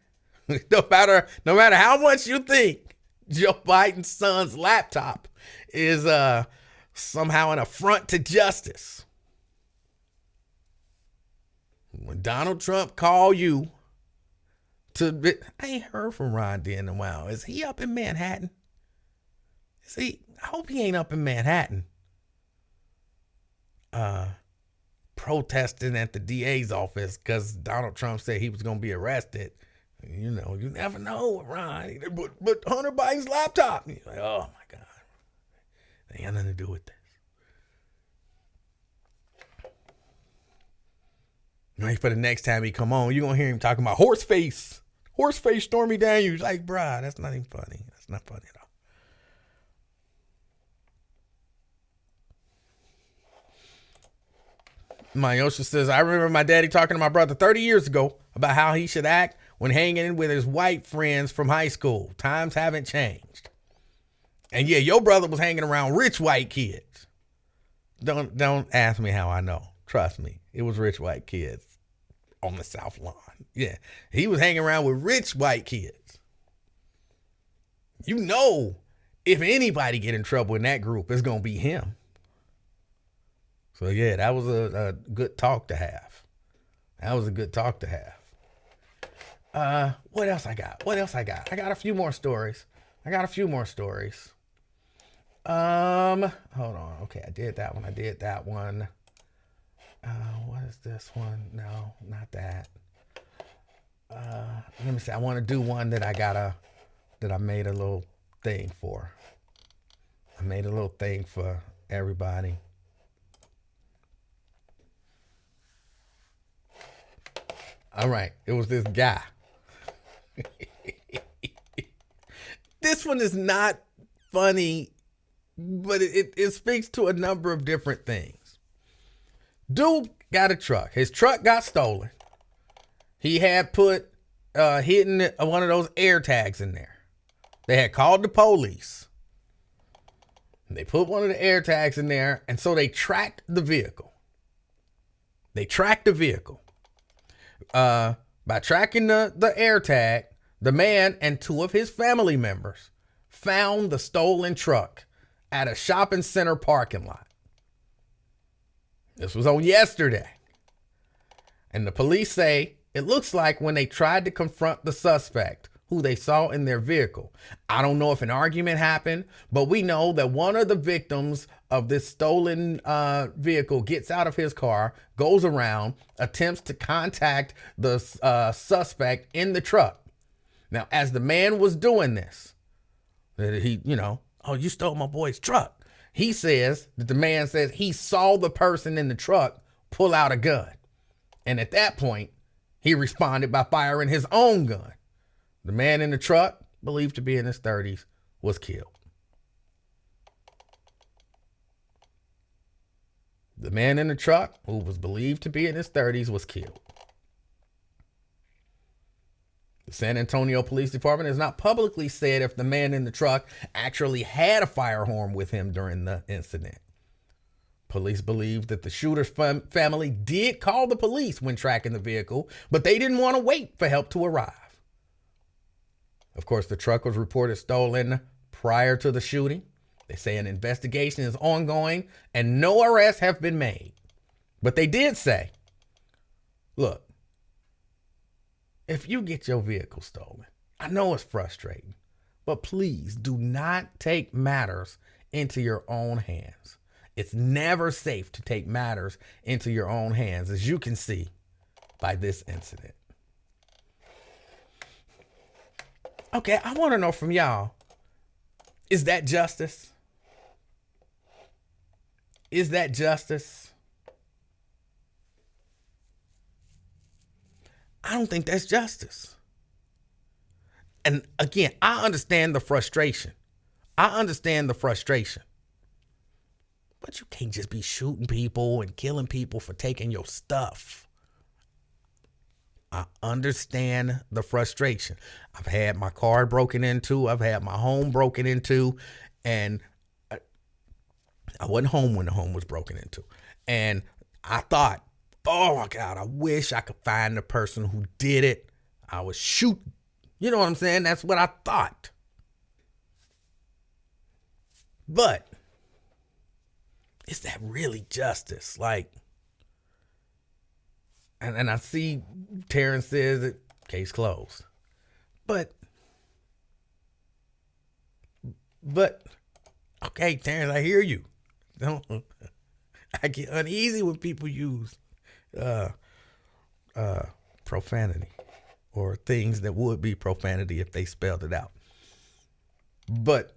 No matter how much you think Joe Biden's son's laptop is somehow an affront to justice, when Donald Trump called you I ain't heard from Ron D in a while. Is he up in Manhattan? I hope he ain't up in Manhattan. Protesting at the DA's office because Donald Trump said he was going to be arrested. You never know, Ron. But Hunter Biden's laptop. You're like, oh my God. They ain't got nothing to do with this. Right, for the next time he come on, you're going to hear him talking about Horseface Stormy Daniels. Like, bruh, that's not even funny. That's not funny at all. Mayosha says, I remember my daddy talking to my brother 30 years ago about how he should act when hanging with his white friends from high school. Times haven't changed. And yeah, your brother was hanging around rich white kids. Don't ask me how I know. Trust me, it was rich white kids on the South Lawn. Yeah, he was hanging around with rich white kids. If anybody get in trouble in that group, it's going to be him. So yeah, that was a good talk to have. What else I got? What else I got? I got a few more stories. I got a few more stories. Hold on. Okay, I did that one. I did that one. What is this one? No, not that. Let me see. I want to do one that I made a little thing for. I made a little thing for everybody. All right. It was this guy. This one is not funny, but it speaks to a number of different things. Dude got a truck. His truck got stolen. He had put hidden one of those air tags in there. They had called the police. They put one of the air tags in there, and so they tracked the vehicle. By tracking the air tag, the man and two of his family members found the stolen truck at a shopping center parking lot. This was on yesterday. And the police say it looks like when they tried to confront the suspect who they saw in their vehicle. I don't know if an argument happened, but we know that one of the victims of this stolen vehicle gets out of his car, goes around, attempts to contact the suspect in the truck. Now, as the man was doing this, he, oh, you stole my boy's truck. He says that the man says he saw the person in the truck pull out a gun. And at that point, he responded by firing his own gun. The man in the truck, believed to be in his 30s, was killed. The man in the truck, who was believed to be in his 30s, was killed. The San Antonio Police Department has not publicly said if the man in the truck actually had a fire horn with him during the incident. Police believe that the shooter's family did call the police when tracking the vehicle, but they didn't want to wait for help to arrive. Of course, the truck was reported stolen prior to the shooting. They say an investigation is ongoing and no arrests have been made. But they did say, look, if you get your vehicle stolen, I know it's frustrating, but please do not take matters into your own hands. It's never safe to take matters into your own hands, as you can see by this incident. Okay, I want to know from y'all, is that justice? Is that justice? I don't think that's justice. And again, I understand the frustration. But you can't just be shooting people and killing people for taking your stuff. I understand the frustration. I've had my car broken into. I've had my home broken into. And I wasn't home when the home was broken into. And I thought, oh my God, I wish I could find the person who did it. I was shooting. You know what I'm saying? That's what I thought. But is that really justice? Like, and I see Terrence says that case closed. But okay, Terrence, I hear you. I get uneasy when people use profanity or things that would be profanity if they spelled it out. But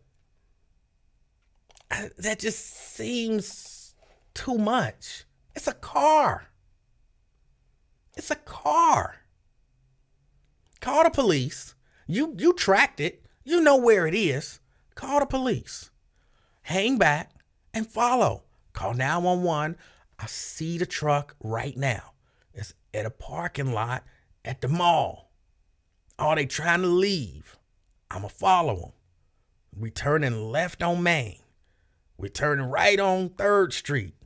that just seems too much. It's a car. It's a car. Call the police. You tracked it. You know where it is. Call the police. Hang back and follow. Call 911. I see the truck right now. It's at a parking lot at the mall. Are they trying to leave? I'ma follow them. We turning left on Main. We're turning right on 3rd Street.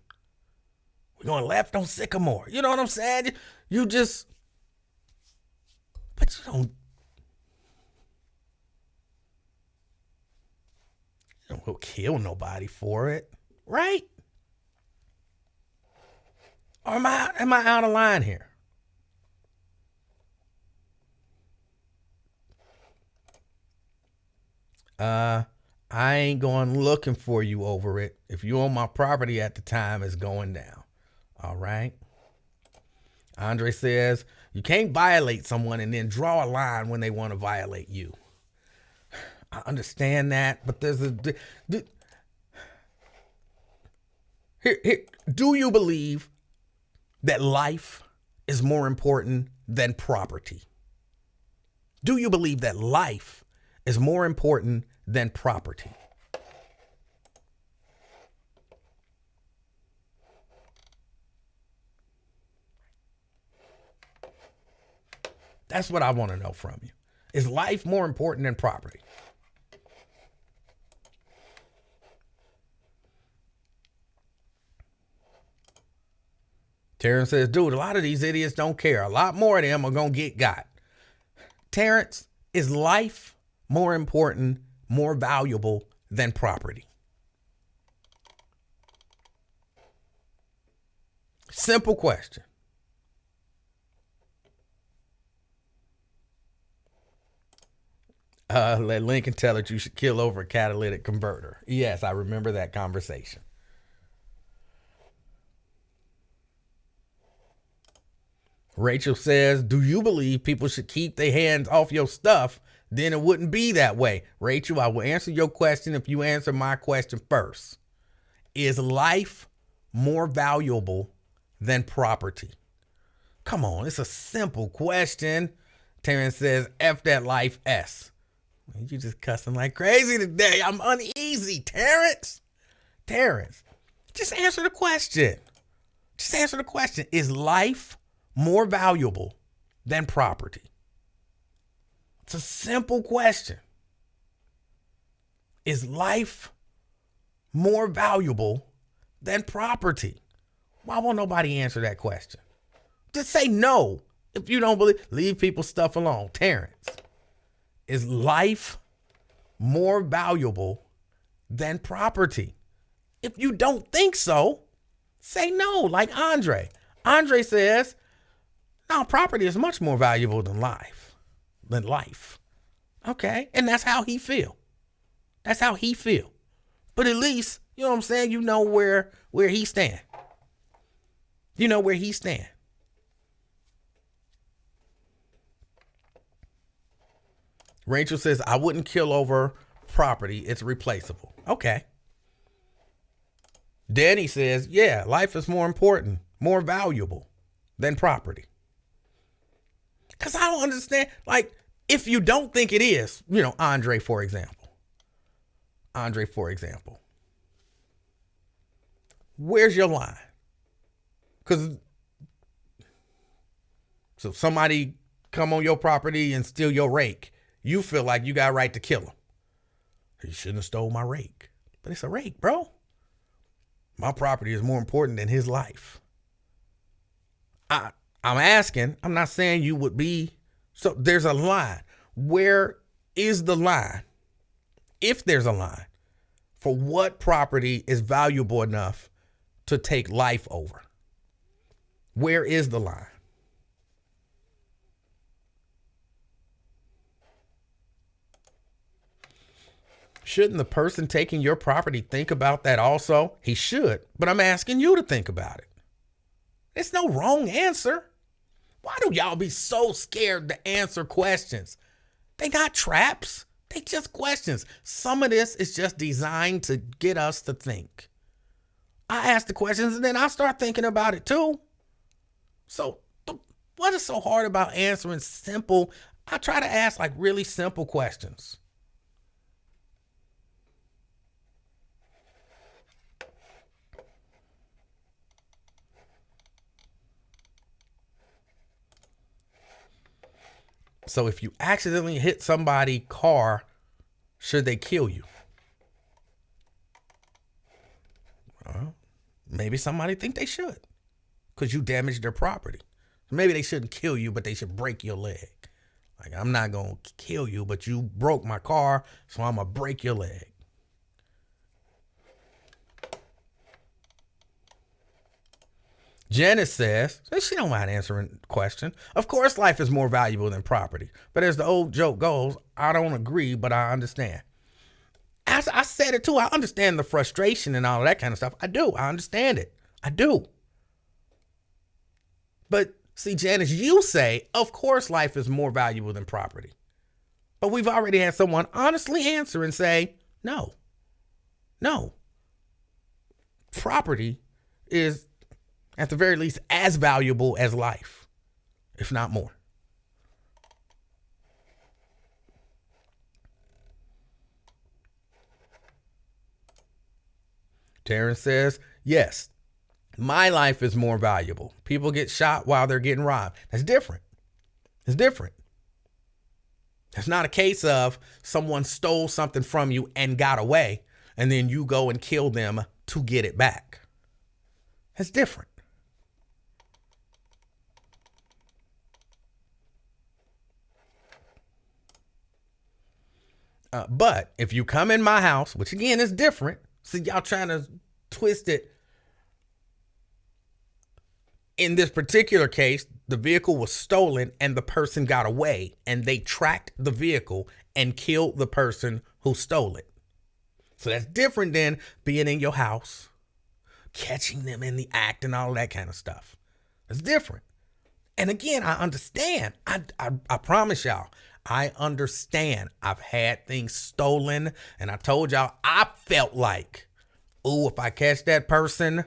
We're going left on Sycamore. You know what I'm saying? You just, but you don't go kill nobody for it, right? Or am I out of line here? I ain't going looking for you over it. If you own my property at the time, it's going down. All right. Andre says, you can't violate someone and then draw a line when they want to violate you. I understand that, but there's here, do you believe that life is more important than property? Do you believe that life is more important than property? That's what I want to know from you. Is life more important than property? Terrence says, dude, a lot of these idiots don't care. A lot more of them are going to get got. Terrence, is life more important, more valuable than property? Simple question. Let Lincoln tell it you should kill over a catalytic converter. Yes, I remember that conversation. Rachel says, do you believe people should keep their hands off your stuff? Then it wouldn't be that way. Rachel, I will answer your question if you answer my question first. Is life more valuable than property? Come on, it's a simple question. Terrence says, F that life S. You just cussing like crazy today. I'm uneasy, Terrence. Terrence, just answer the question. Just answer the question. Is life more valuable than property? It's a simple question. Is life more valuable than property? Why won't nobody answer that question? Just say no. If you don't believe, leave people's stuff alone. Terrence, is life more valuable than property? If you don't think so, say no, like Andre. Andre says, no, property is much more valuable than life. Okay, and that's how he feel. That's how he feel. But at least, you know what I'm saying, you know where he stand. You know where he stand. Rachel says, I wouldn't kill over property. It's replaceable. Okay. Danny says, yeah, life is more important, more valuable than property. Because I don't understand. Like, if you don't think it is, you know, Andre, for example, where's your line? Because so somebody come on your property and steal your rake, you feel like you got a right to kill him. He shouldn't have stole my rake. But it's a rake, bro. My property is more important than his life. I'm asking, I'm not saying you would be. So there's a line. Where is the line? If there's a line, for what property is valuable enough to take life over? Where is the line? Shouldn't the person taking your property think about that also? He should, but I'm asking you to think about it. There's no wrong answer. Why do y'all be so scared to answer questions? They not traps. They just questions. Some of this is just designed to get us to think. I ask the questions and then I start thinking about it too. So what is so hard about answering simple? I try to ask like really simple questions. So if you accidentally hit somebody's car, should they kill you? Well, maybe somebody think they should because you damaged their property. Maybe they shouldn't kill you, but they should break your leg. Like, I'm not going to kill you, but you broke my car, so I'm going to break your leg. Janice says, she don't mind answering the question. Of course, life is more valuable than property. But as the old joke goes, I don't agree, but I understand. As I said it too, I understand the frustration and all of that kind of stuff. I do. I understand it. I do. But see, Janice, you say, of course, life is more valuable than property. But we've already had someone honestly answer and say, no. Property is, at the very least, as valuable as life, if not more. Terrence says, yes, my life is more valuable. People get shot while they're getting robbed. That's different. It's different. It's not a case of someone stole something from you and got away, and then you go and kill them to get it back. It's different. But if you come in my house, which again is different, see, y'all trying to twist it. In this particular case, the vehicle was stolen and the person got away, and they tracked the vehicle and killed the person who stole it. So that's different than being in your house, catching them in the act and all that kind of stuff. It's different. And again, I understand. I promise y'all, I understand. I've had things stolen, and I told y'all I felt like, ooh, if I catch that person,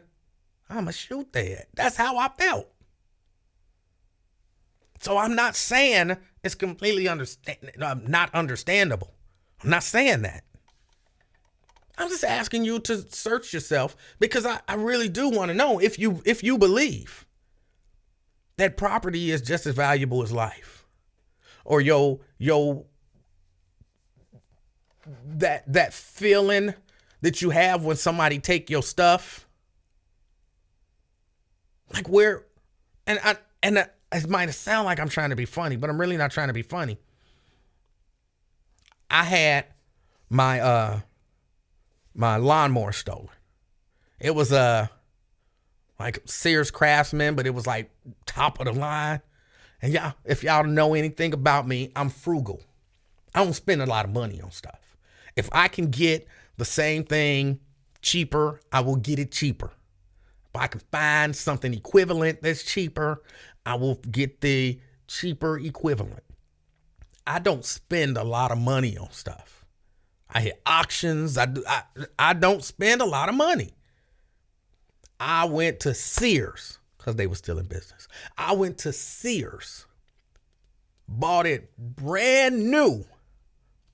I'ma shoot that. That's how I felt. So I'm not saying it's completely not understandable. I'm not saying that. I'm just asking you to search yourself, because I really do want to know if you believe that property is just as valuable as life, or that feeling that you have when somebody take your stuff. Like where, it might sound like I'm trying to be funny, but I'm really not trying to be funny. I had my my lawnmower stolen. It was like Sears Craftsman, but it was like top of the line. And y'all, if y'all know anything about me, I'm frugal. I don't spend a lot of money on stuff. If I can get the same thing cheaper, I will get it cheaper. If I can find something equivalent that's cheaper, I will get the cheaper equivalent. I don't spend a lot of money on stuff. I hit auctions. I don't spend a lot of money. I went to Sears because they were still in business. I went to Sears, bought it brand new,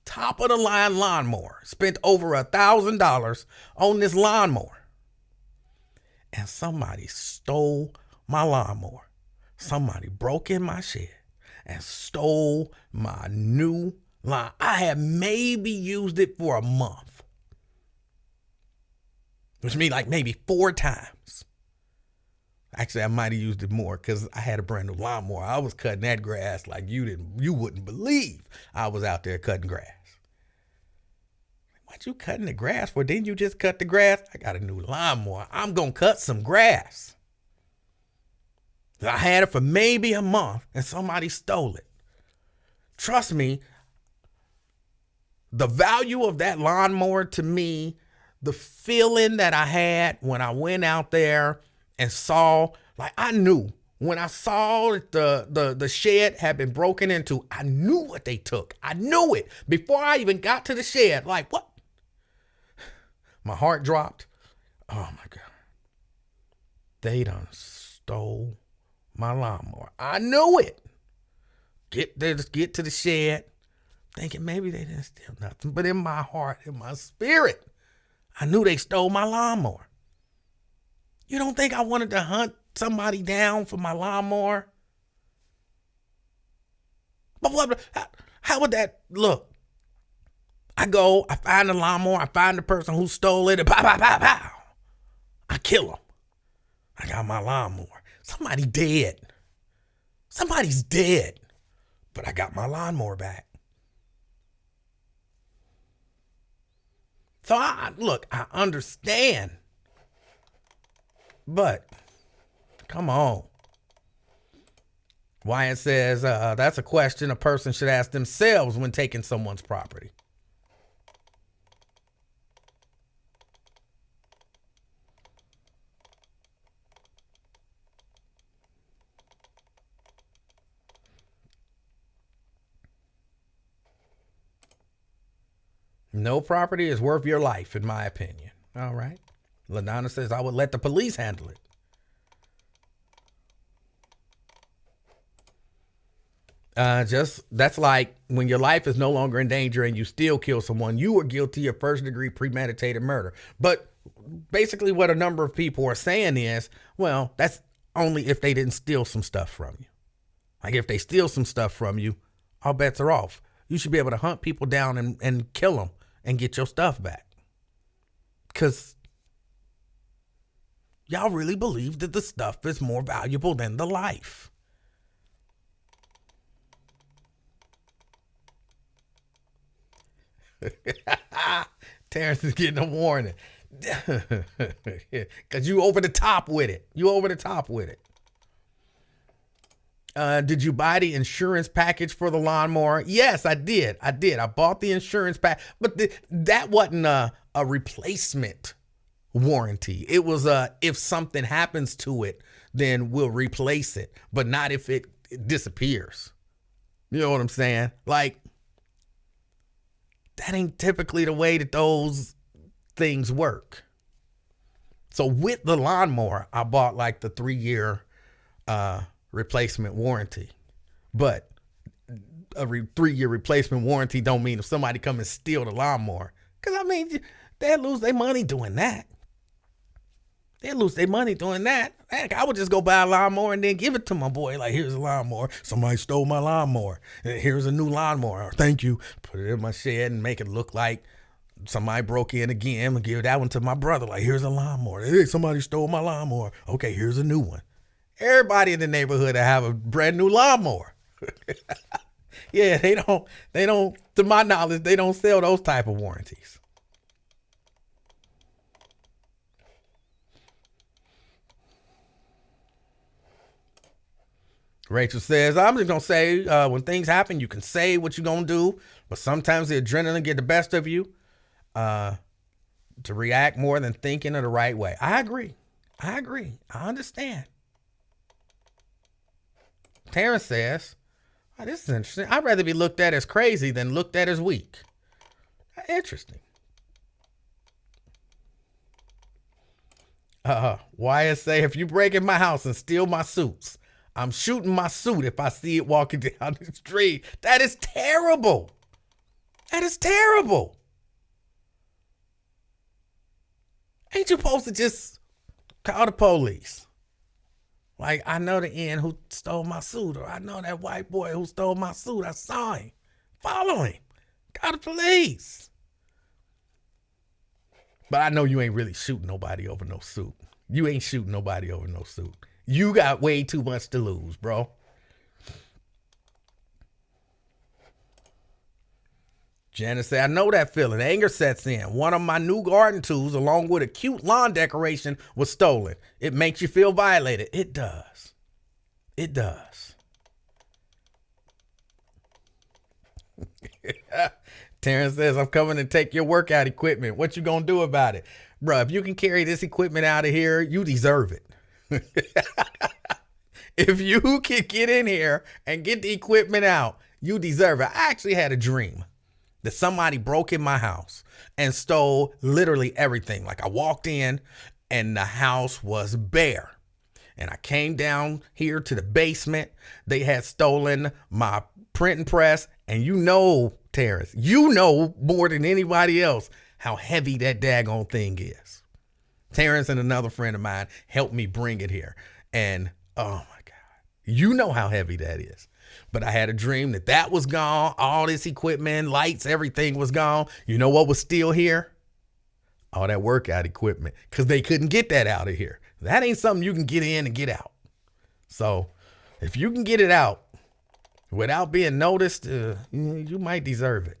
top of the line lawnmower, spent over $1,000 on this lawnmower. And somebody stole my lawnmower. Somebody broke in my shed and stole my new lawn. I had maybe used it for a month, which means like maybe 4 times. Actually, I might have used it more because I had a brand new lawnmower. I was cutting that grass like you wouldn't believe. I was out there cutting grass. What you cutting the grass for? Didn't you just cut the grass? I got a new lawnmower. I'm going to cut some grass. I had it for maybe a month and somebody stole it. Trust me, the value of that lawnmower to me, the feeling that I had when I went out there and saw, like I knew when I saw the shed had been broken into, I knew what they took. I knew it before I even got to the shed. Like what? My heart dropped. Oh my God. They done stole my lawnmower. I knew it. Get to the shed, thinking maybe they didn't steal nothing. But in my heart, in my spirit, I knew they stole my lawnmower. You don't think I wanted to hunt somebody down for my lawnmower? But how would that look? I go, I find the lawnmower, I find the person who stole it, and pow, pow, pow, pow. I kill him. I got my lawnmower. Somebody dead. Somebody's dead. But I got my lawnmower back. So I understand. But come on. Wyatt says that's a question a person should ask themselves when taking someone's property. No property is worth your life, in my opinion. All right. LaDonna says, I would let the police handle it. Just that's like when your life is no longer in danger and you still kill someone, you were guilty of first degree premeditated murder. But basically, what a number of people are saying is, well, that's only if they didn't steal some stuff from you. Like if they steal some stuff from you, all bets are off. You should be able to hunt people down and kill them and get your stuff back. Because y'all really believe that the stuff is more valuable than the life. Terrence is getting a warning. Because you over the top with it. Did you buy the insurance package for the lawnmower? Yes, I did. I bought the insurance pack, but that wasn't a replacement warranty. It was if something happens to it, then we'll replace it, but not if it disappears. You know what I'm saying? Like, that ain't typically the way that those things work. So with the lawnmower, I bought like the 3-year replacement warranty. But a 3-year replacement warranty don't mean if somebody come and steal the lawnmower. Because, I mean, they'll lose their money doing that. Heck, I would just go buy a lawnmower and then give it to my boy. Like, here's a lawnmower. Somebody stole my lawnmower. Here's a new lawnmower. Thank you. Put it in my shed and make it look like somebody broke in again. And give that one to my brother. Like, here's a lawnmower. Hey, somebody stole my lawnmower. Okay, here's a new one. Everybody in the neighborhood to have a brand new lawnmower. Yeah, they don't, to my knowledge, they don't sell those type of warranties. Rachel says, I'm just going to say, when things happen, you can say what you're going to do, but sometimes the adrenaline get the best of you to react more than thinking of the right way. I agree. I understand. Terrence says, oh, this is interesting. I'd rather be looked at as crazy than looked at as weak. Interesting. YSA, if you break in my house and steal my suits, I'm shooting my suit if I see it walking down the street. That is terrible. Ain't you supposed to just call the police? Like, I know the N who stole my suit, or I know that white boy who stole my suit. I saw him. Follow him. Call the police. But I know you ain't really shooting nobody over no suit. You got way too much to lose, bro. Janice said, I know that feeling. Anger sets in. One of my new garden tools, along with a cute lawn decoration, was stolen. It makes you feel violated. It does. Terrence says, I'm coming to take your workout equipment. What you gonna do about it? Bruh, if you can carry this equipment out of here, you deserve it. If you can get in here and get the equipment out, you deserve it. I actually had a dream that somebody broke in my house and stole literally everything. Like, I walked in and the house was bare. And I came down here to the basement. They had stolen my printing press. And you know, Terrence, you know more than anybody else how heavy that daggone thing is. Terrence and another friend of mine helped me bring it here. And oh my God, you know how heavy that is. But I had a dream that was gone. All this equipment, lights, everything was gone. You know what was still here? All that workout equipment, because they couldn't get that out of here. That ain't something you can get in and get out. So if you can get it out without being noticed, you might deserve it.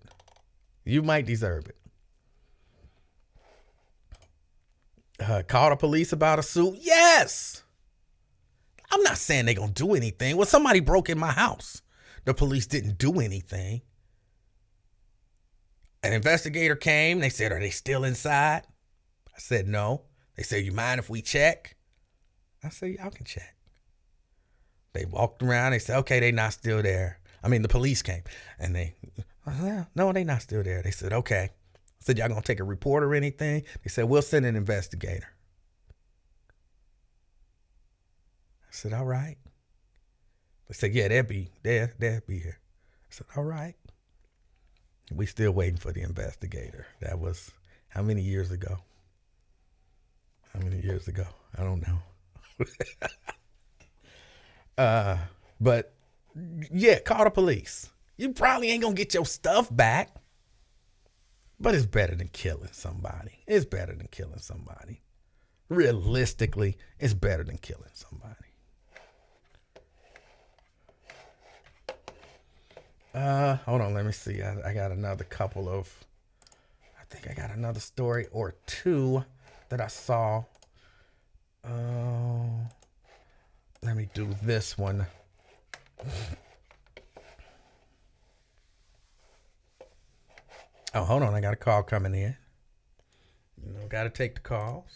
Call the police about a suit? Yes. I'm not saying they're going to do anything. Well, somebody broke in my house. The police didn't do anything. An investigator came. They said, are they still inside? I said, no. They said, you mind if we check? I said, y'all can check. They walked around. They said, okay, they not still there. I mean, the police came. And no, they not still there. They said, okay. said, y'all gonna take a report or anything? They said, we'll send an investigator. I said, all right. They said, yeah, they'll be here. I said, all right. We still waiting for the investigator. That was how many years ago? I don't know. But yeah, call the police. You probably ain't gonna get your stuff back, but it's better than killing somebody. Realistically, it's better than killing somebody. Hold on, let me see. I got another couple of, I think I got another story or two that I saw. Let me do this one. Oh, hold on. I got a call coming in. Got to take the calls.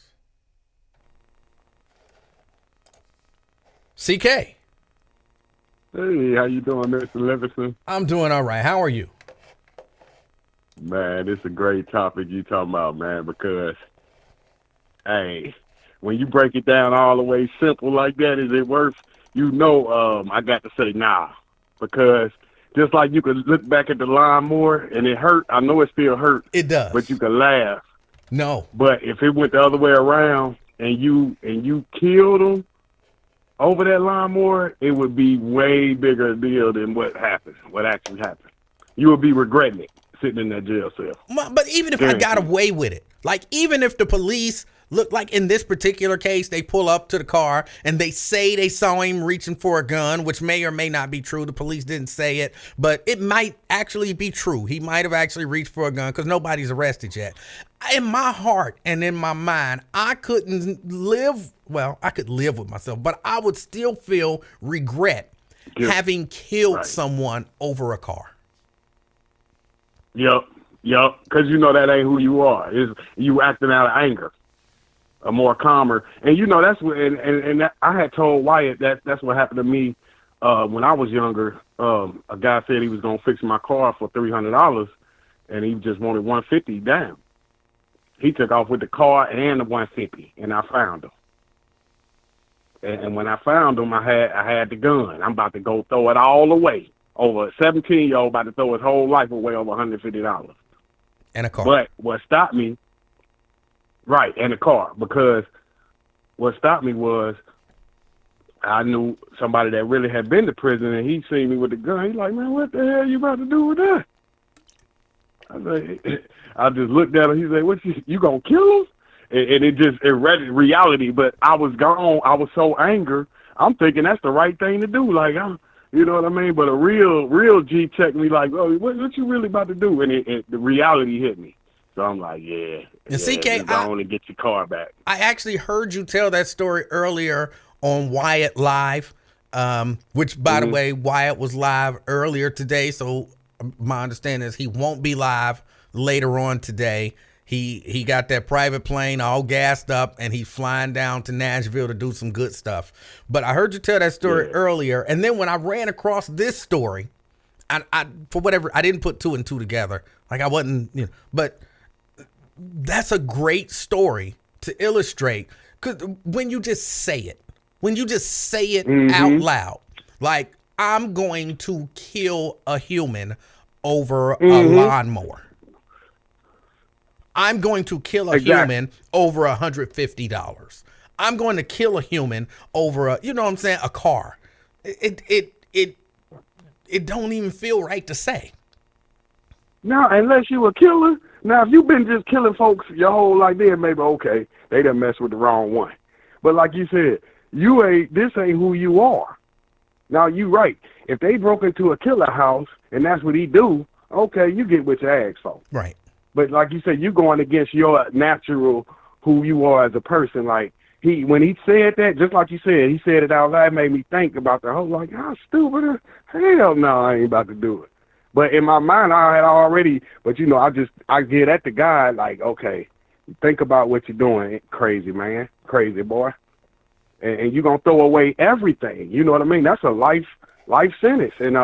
CK. Hey, how you doing, Mr. Livingston? I'm doing all right. How are you? Man, it's a great topic you talking about, man, because, hey, when you break it down all the way simple like that, is it worth, I got to say nah, because just like you could look back at the lawnmower and it hurt, I know it still hurt. It does. But you can laugh. No. But if it went the other way around and you killed them over that lawnmower, it would be way bigger a deal than what actually happened. You would be regretting it sitting in that jail cell. But even if I got away with it, like even if the police look like in this particular case, they pull up to the car and they say they saw him reaching for a gun, which may or may not be true. The police didn't say it, but it might actually be true. He might have actually reached for a gun because nobody's arrested yet. In my heart and in my mind, I couldn't live. Well, I could live with myself, but I would still feel regret having killed someone over a car. Yep, because that ain't who you are. You acting out of anger. A more calmer, and that's what, and that, I had told Wyatt that's what happened to me when I was younger. A guy said he was gonna fix my car for $300, and he just wanted $150 down. He took off with the car and the $150, and I found him. And when I found him, I had the gun. I'm about to go throw it all away. Over a 17-year-old about to throw his whole life away over $150. And a car. But what stopped me? Right, and a car, because what stopped me was I knew somebody that really had been to prison, and he seen me with the gun. He's like, man, what the hell you about to do with that? I just looked at him. He said, what, you gonna kill him? And it read reality, but I was gone. I was so angry. I'm thinking that's the right thing to do. Like, you know what I mean? But a real G checked me like, oh, what you really about to do? And the reality hit me. So I'm like, yeah. And CK, I want to get your car back. I actually heard you tell that story earlier on Wyatt Live, which, by the way, Wyatt was live earlier today. So my understanding is he won't be live later on today. He got that private plane all gassed up, and he's flying down to Nashville to do some good stuff. But I heard you tell that story earlier. And then when I ran across this story, I for whatever, I didn't put two and two together. Like I wasn't, but that's a great story to illustrate, because when you just say it out loud, like I'm going to kill a human over a lawnmower. I'm going to kill a human over $150. I'm going to kill a human over a car. It don't even feel right to say. No, unless you a killer. Now, if you've been just killing folks your whole life, then maybe, okay, they done messed with the wrong one. But like you said, this ain't who you are. Now, you right. If they broke into a killer house and that's what he do, okay, you get what you asked for. Right. But like you said, you going against your natural who you are as a person. Like when he said that, just like you said, he said it out loud, made me think about the whole, like, how stupid. Hell no, I ain't about to do it. But in my mind, I had already, but I get at the guy like, okay, think about what you're doing, crazy man, crazy boy. And you're going to throw away everything. You know what I mean? That's a life sentence. And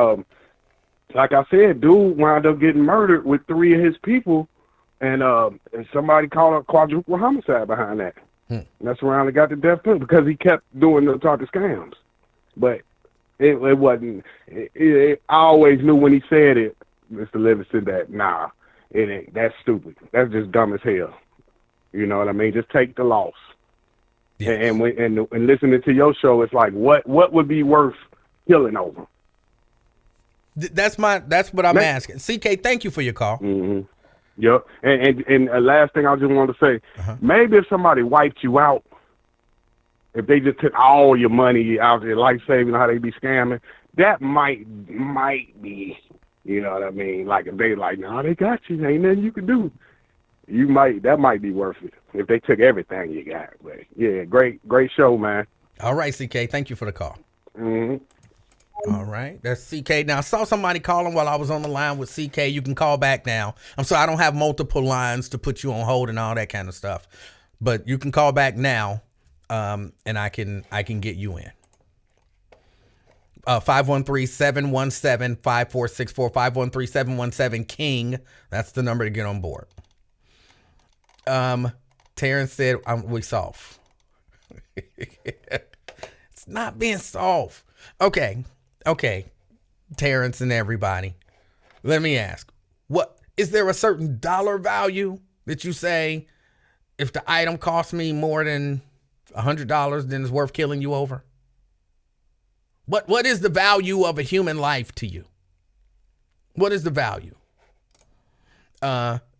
like I said, dude wound up getting murdered with 3 of his people. And somebody called a quadruple homicide behind that. And that's around and got the death penalty because he kept doing the type of scams. But it wasn't. I always knew when he said it, Mr. Livingston, that nah, it ain't. That's stupid. That's just dumb as hell. You know what I mean? Just take the loss. Yes. And listening to your show, it's like what would be worth killing over? That's what I'm asking. CK, thank you for your call. Mm-hmm. Yep. And last thing I just want to say, maybe if somebody wiped you out, if they just took all your money out of your life saving, how they be scamming, that might be, you know what I mean? Like if they like, nah, they got you, ain't nothing you can do. That might be worth it if they took everything you got. But yeah, great show, man. All right, CK, thank you for the call. Mm-hmm. All right, that's CK. Now, I saw somebody calling while I was on the line with CK. You can call back now. I'm sorry, I don't have multiple lines to put you on hold and all that kind of stuff. But you can call back now, and I can get you in. 513-717-5464, 513-717-KING. That's the number to get on board. Terrence said, we soft. It's not being soft. Okay, Terrence and everybody. Let me ask, what is there a certain dollar value that you say if the item costs me more than $100, then it's worth killing you over? What is the value of a human life to you? What is the value?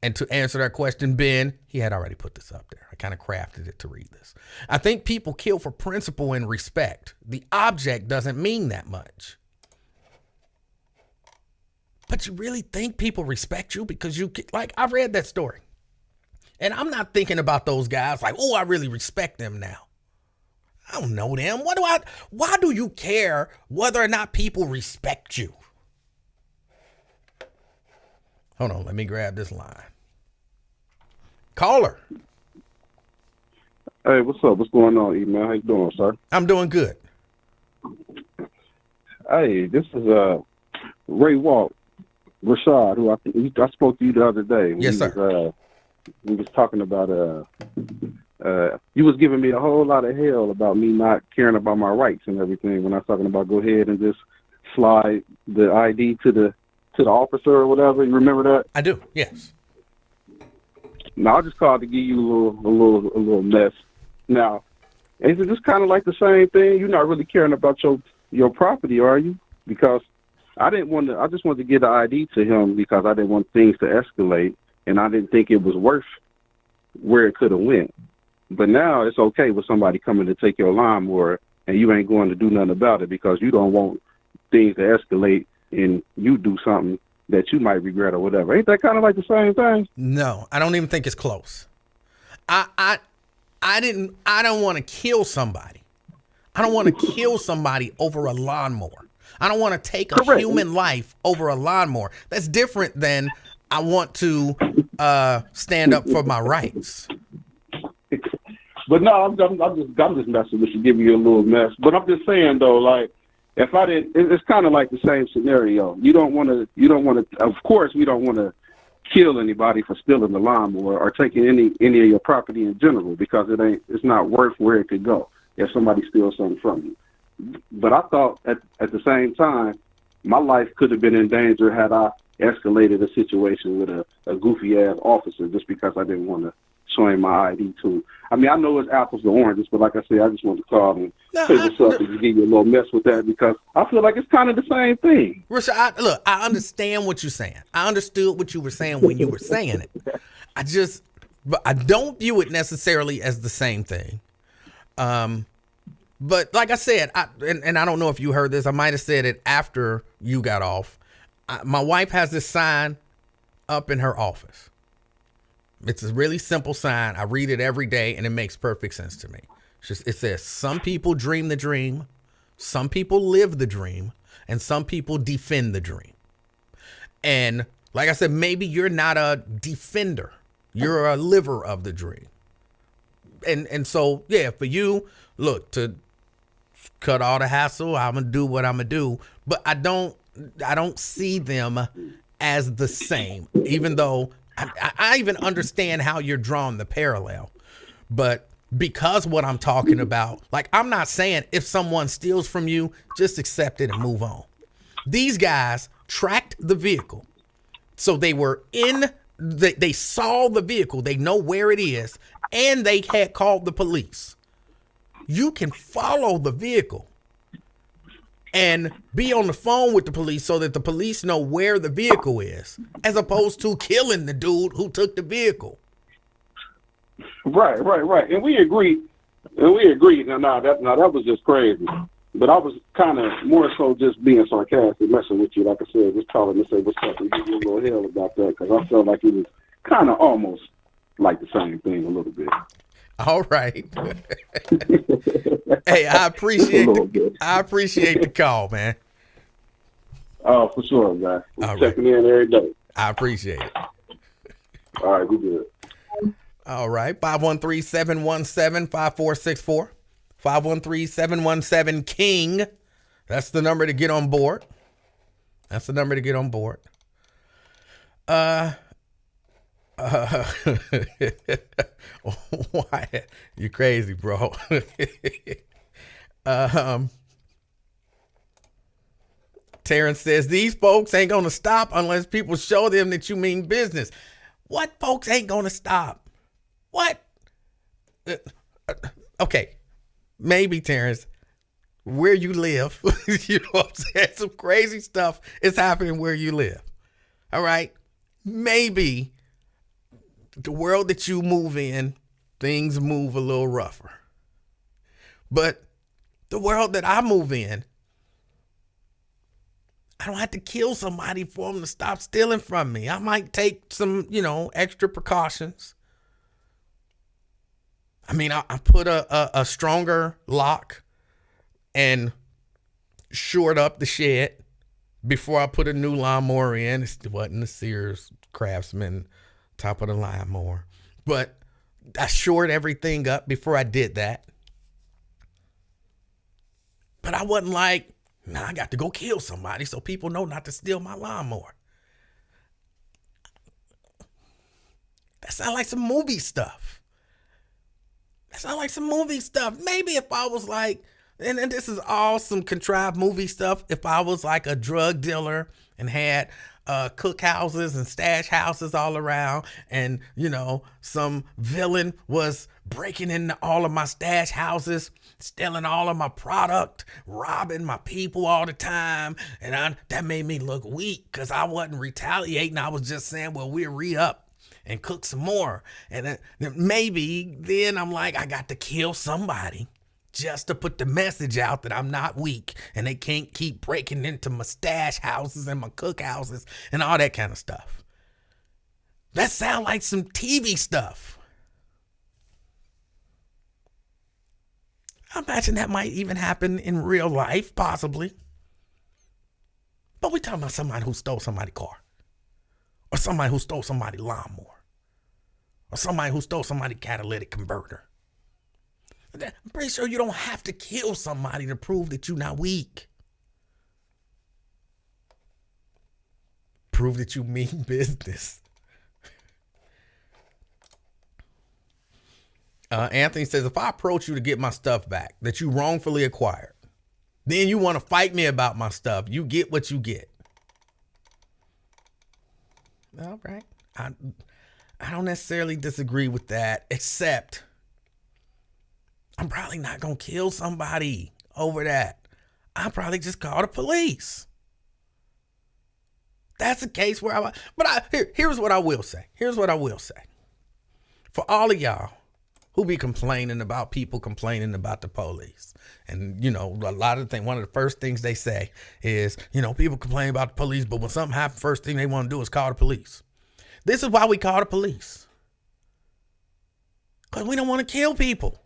And to answer that question, Ben, he had already put this up there. I kind of crafted it to read this. I think people kill for principle and respect. The object doesn't mean that much. But you really think people respect you because I read that story. And I'm not thinking about those guys like, oh, I really respect them now. I don't know them. Why do you care whether or not people respect you? Hold on, let me grab this line. Caller. Hey, what's up? What's going on, Emanuel? How you doing, sir? I'm doing good. Hey, this is Ray Walt, Rashad, who I spoke to you the other day. Yes, sir. We was talking about you was giving me a whole lot of hell about me not caring about my rights and everything when I was talking about go ahead and just slide the ID to the officer or whatever. You remember that? I do. Yes. Now I just called to give you a little mess. Now, is it just kind of like the same thing? You're not really caring about your property, are you? Because I just wanted to get the ID to him because I didn't want things to escalate, and I didn't think it was worth where it could have went. But now it's okay with somebody coming to take your lawnmower, and you ain't going to do nothing about it because you don't want things to escalate and you do something that you might regret or whatever. Ain't that kind of like the same thing? No, I don't even think it's close. I don't want to kill somebody. I don't want to kill somebody over a lawnmower. I don't want to take a human life over a lawnmower. That's different than I want to stand up for my rights. But no, I'm just messing with you, giving you a little mess. But I'm just saying though, like, if I didn't, it's kind of like the same scenario. You don't want to. Of course, we don't want to kill anybody for stealing the lawnmower or taking any of your property in general because it's not worth where it could go if somebody steals something from you. But I thought at the same time, my life could have been in danger had I escalated a situation with a goofy ass officer just because I didn't want to show him my ID too. I mean, I know it's apples to oranges, but like I said, I just want to call and say what's up and give you a little mess with that because I feel like it's kind of the same thing. Rashad, look, I understand what you're saying. I understood what you were saying when you were saying it. But I don't view it necessarily as the same thing. But like I said, and I don't know if you heard this, I might have said it after you got off. My wife has this sign up in her office. It's a really simple sign. I read it every day, and it makes perfect sense to me. It says, some people dream the dream, some people live the dream, and some people defend the dream. And like I said, maybe you're not a defender. You're a liver of the dream. And so, yeah, for you, look, to cut all the hassle, I'm going to do what I'm going to do. But I don't see them as the same, even though I even understand how you're drawing the parallel, but because what I'm talking about, like, I'm not saying if someone steals from you, just accept it and move on. These guys tracked the vehicle. So they were they saw the vehicle. They know where it is. And they had called the police. You can follow the vehicle and be on the phone with the police so that the police know where the vehicle is, as opposed to killing the dude who took the vehicle. Right. And we agree. Now that was just crazy. But I was kind of more so just being sarcastic, messing with you, like I said, just calling to say what's up and give you a little hell about that, because I felt like it was kind of almost like the same thing a little bit. All right. Hey, I appreciate the call, man. Oh, for sure, guys. All Checking in every day. I appreciate it. All right, we good. All right. 513-717-5464. 513-717-KING. That's the number to get on board. Why? You crazy, bro. Terrence says, these folks ain't going to stop unless people show them that you mean business. What folks ain't going to stop? What? Okay. Maybe, Terrence, where you live, you know what I'm saying? Some crazy stuff is happening where you live. All right? Maybe the world that you move in, things move a little rougher. But the world that I move in, I don't have to kill somebody for them to stop stealing from me. I might take some, extra precautions. I mean, I put a stronger lock and shored up the shed before I put a new lawnmower in. It wasn't the Sears Craftsman top of the line mower, but I shored everything up before I did that. But I wasn't like, I got to go kill somebody so people know not to steal my lawnmower. That sounds like some movie stuff. Maybe if I was like, and this is all some contrived movie stuff, if I was like a drug dealer and had cookhouses and stash houses all around, and some villain was breaking into all of my stash houses, stealing all of my product, robbing my people all the time, and that made me look weak because I wasn't retaliating. I was just saying, well, we'll re-up and cook some more. And then maybe then I'm like, I got to kill somebody just to put the message out that I'm not weak and they can't keep breaking into my stash houses and my cookhouses and all that kind of stuff. That sounds like some TV stuff. I imagine that might even happen in real life, possibly. But we're talking about somebody who stole somebody's car, or somebody who stole somebody's lawnmower, or somebody who stole somebody's catalytic converter. I'm pretty sure you don't have to kill somebody to prove that you're not weak. Prove that you mean business. Anthony says, if I approach you to get my stuff back that you wrongfully acquired, then you want to fight me about my stuff, you get what you get. All right. I don't necessarily disagree with that, except I'm probably not going to kill somebody over that. I'll probably just call the police. That's a case where here's what I will say. For all of y'all who be complaining about people complaining about the police. And, a lot of things, one of the first things they say is, people complain about the police, but when something happens, first thing they want to do is call the police. This is why we call the police. Because we don't want to kill people.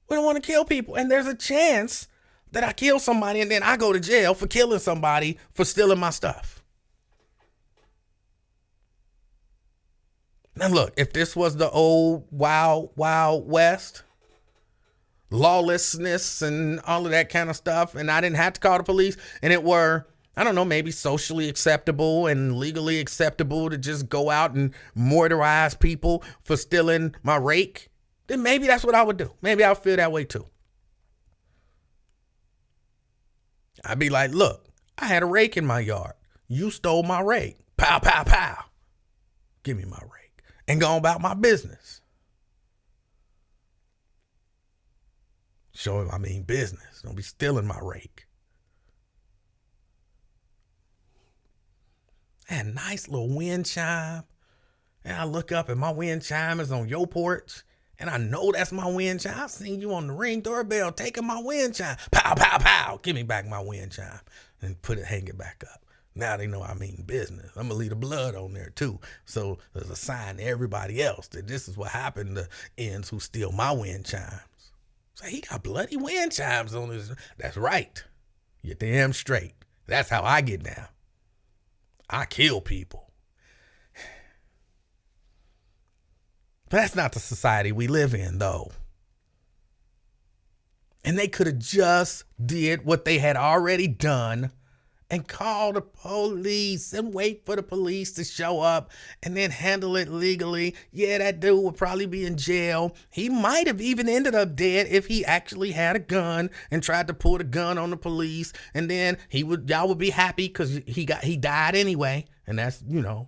And there's a chance that I kill somebody and then I go to jail for killing somebody for stealing my stuff. Now look, if this was the old wild, wild west, lawlessness and all of that kind of stuff, and I didn't have to call the police, and it were I don't know, maybe socially acceptable and legally acceptable to just go out and mortarize people for stealing my rake, then maybe that's what I would do. Maybe I'll feel that way too. I'd be like, look, I had a rake in my yard. You stole my rake. Pow, pow, pow. Give me my rake. And go about my business. Show him I mean business. Don't be stealing my rake. I had a nice little wind chime. And I look up and my wind chime is on your porch. And I know that's my wind chime. I seen you on the Ring doorbell taking my wind chime. Pow, pow, pow. Give me back my wind chime. And hang it back up. Now they know I mean business. I'm going to leave the blood on there too. So there's a sign to everybody else that this is what happened to ends who steal my wind chimes. So he got bloody wind chimes on his. That's right. You're damn straight. That's how I get down. I kill people. But that's not the society we live in, though. And they could have just did what they had already done and call the police and wait for the police to show up and then handle it legally. Yeah, that dude would probably be in jail. He might have even ended up dead if he actually had a gun and tried to pull the gun on the police. And then y'all would be happy because he died anyway. And that's,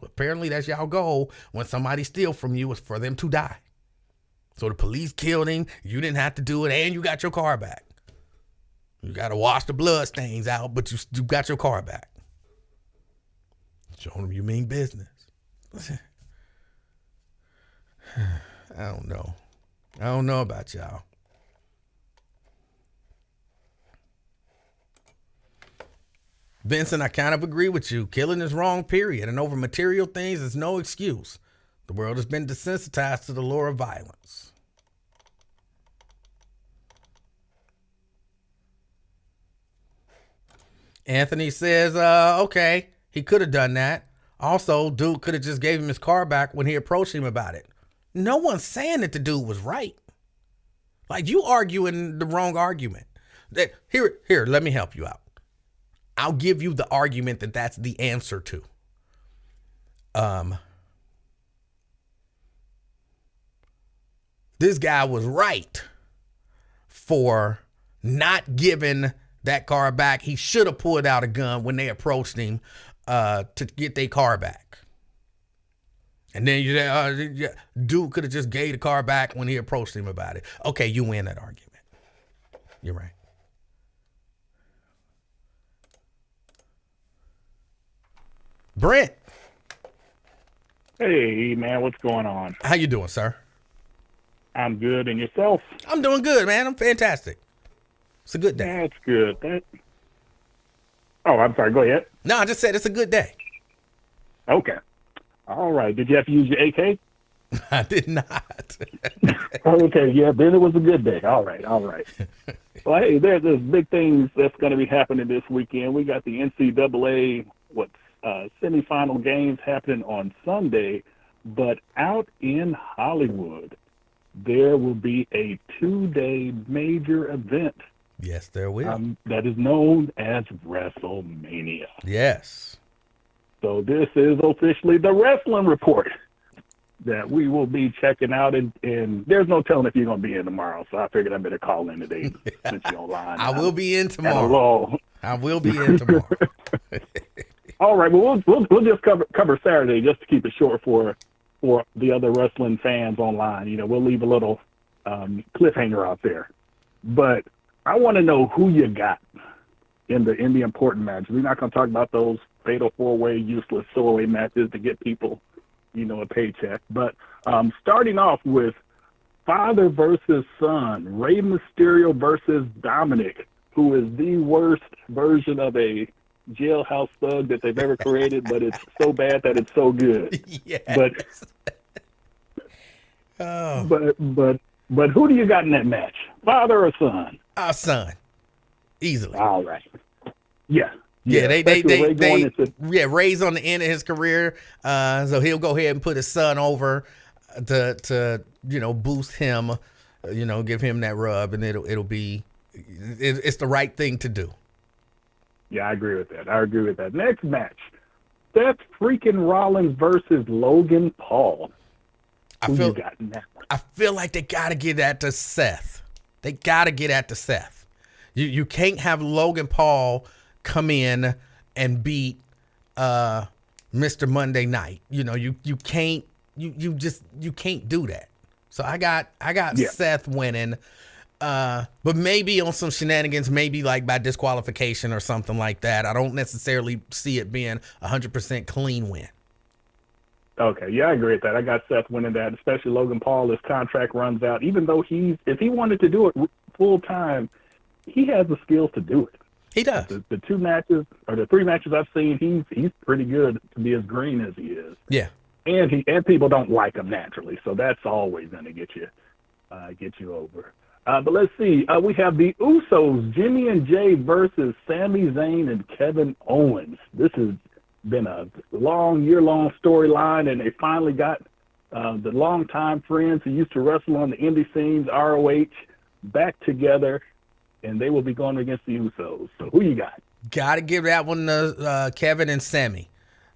apparently that's y'all goal when somebody steals from you is for them to die. So the police killed him. You didn't have to do it and you got your car back. You got to wash the blood stains out, but you got your car back. Showing them you mean business. I don't know. I don't know about y'all. Vincent, I kind of agree with you. Killing is wrong, period. And over material things is no excuse. The world has been desensitized to the lure of violence. Anthony says, okay, he could have done that. Also, dude could have just gave him his car back when he approached him about it. No one's saying that the dude was right. Like, you arguing the wrong argument. Here, let me help you out. I'll give you the argument that that's the answer to. This guy was right for not giving that car back. He should have pulled out a gun when they approached him to get their car back. And then dude could have just gave the car back when he approached him about it. Okay, you win that argument. You're right. Brent. Hey, man, what's going on? How you doing, sir? I'm good, and yourself? I'm doing good, man. I'm fantastic. It's a good day. That's good. Oh, I'm sorry. Go ahead. No, I just said it's a good day. Okay. All right. Did you have to use your AK? I did not. Okay, yeah, then it was a good day. All right. Well, hey, there's big things that's going to be happening this weekend. We got the NCAA, semifinal games happening on Sunday, but out in Hollywood, there will be a 2-day major event. Yes, there will. That is known as WrestleMania. Yes. So this is officially the wrestling report that we will be checking out, and there's no telling if you're going to be in tomorrow, so I figured I better call in today since you're online. I will be in tomorrow. I will be in tomorrow. All right, well, we'll just cover Saturday just to keep it short for the other wrestling fans online. We'll leave a little cliffhanger out there. But I want to know who you got in the important matches. We're not going to talk about those fatal four-way, useless throwaway matches to get people, a paycheck. But starting off with father versus son, Rey Mysterio versus Dominic, who is the worst version of a jailhouse thug that they've ever created, but it's so bad that it's so good. Yes. But who do you got in that match, father or son? Our son, easily. All right. Yeah. Ray's on the end of his career, so he'll go ahead and put his son over to boost him, give him that rub, and it's the right thing to do. Yeah, I agree with that. Next match, Seth freaking Rollins versus Logan Paul. Who you got in that one? I feel like they got to get that to Seth. You can't have Logan Paul come in and beat Mr. Monday Night. You can't do that. So I got Seth winning. But maybe on some shenanigans, maybe like by disqualification or something like that. I don't necessarily see it being 100% clean win. Okay, yeah, I agree with that. I got Seth winning that, especially Logan Paul. His contract runs out. Even though if he wanted to do it full time, he has the skills to do it. He does. The 2 matches or the 3 matches I've seen, he's pretty good to be as green as he is. Yeah, and people don't like him naturally, so that's always going to get you over. But let's see. We have the Usos, Jimmy and Jay versus Sami Zayn and Kevin Owens. This has been a year-long storyline, and they finally got the longtime friends who used to wrestle on the indie scenes, ROH, back together, and they will be going against the Usos. So who you got? Got to give that one to Kevin and Sami.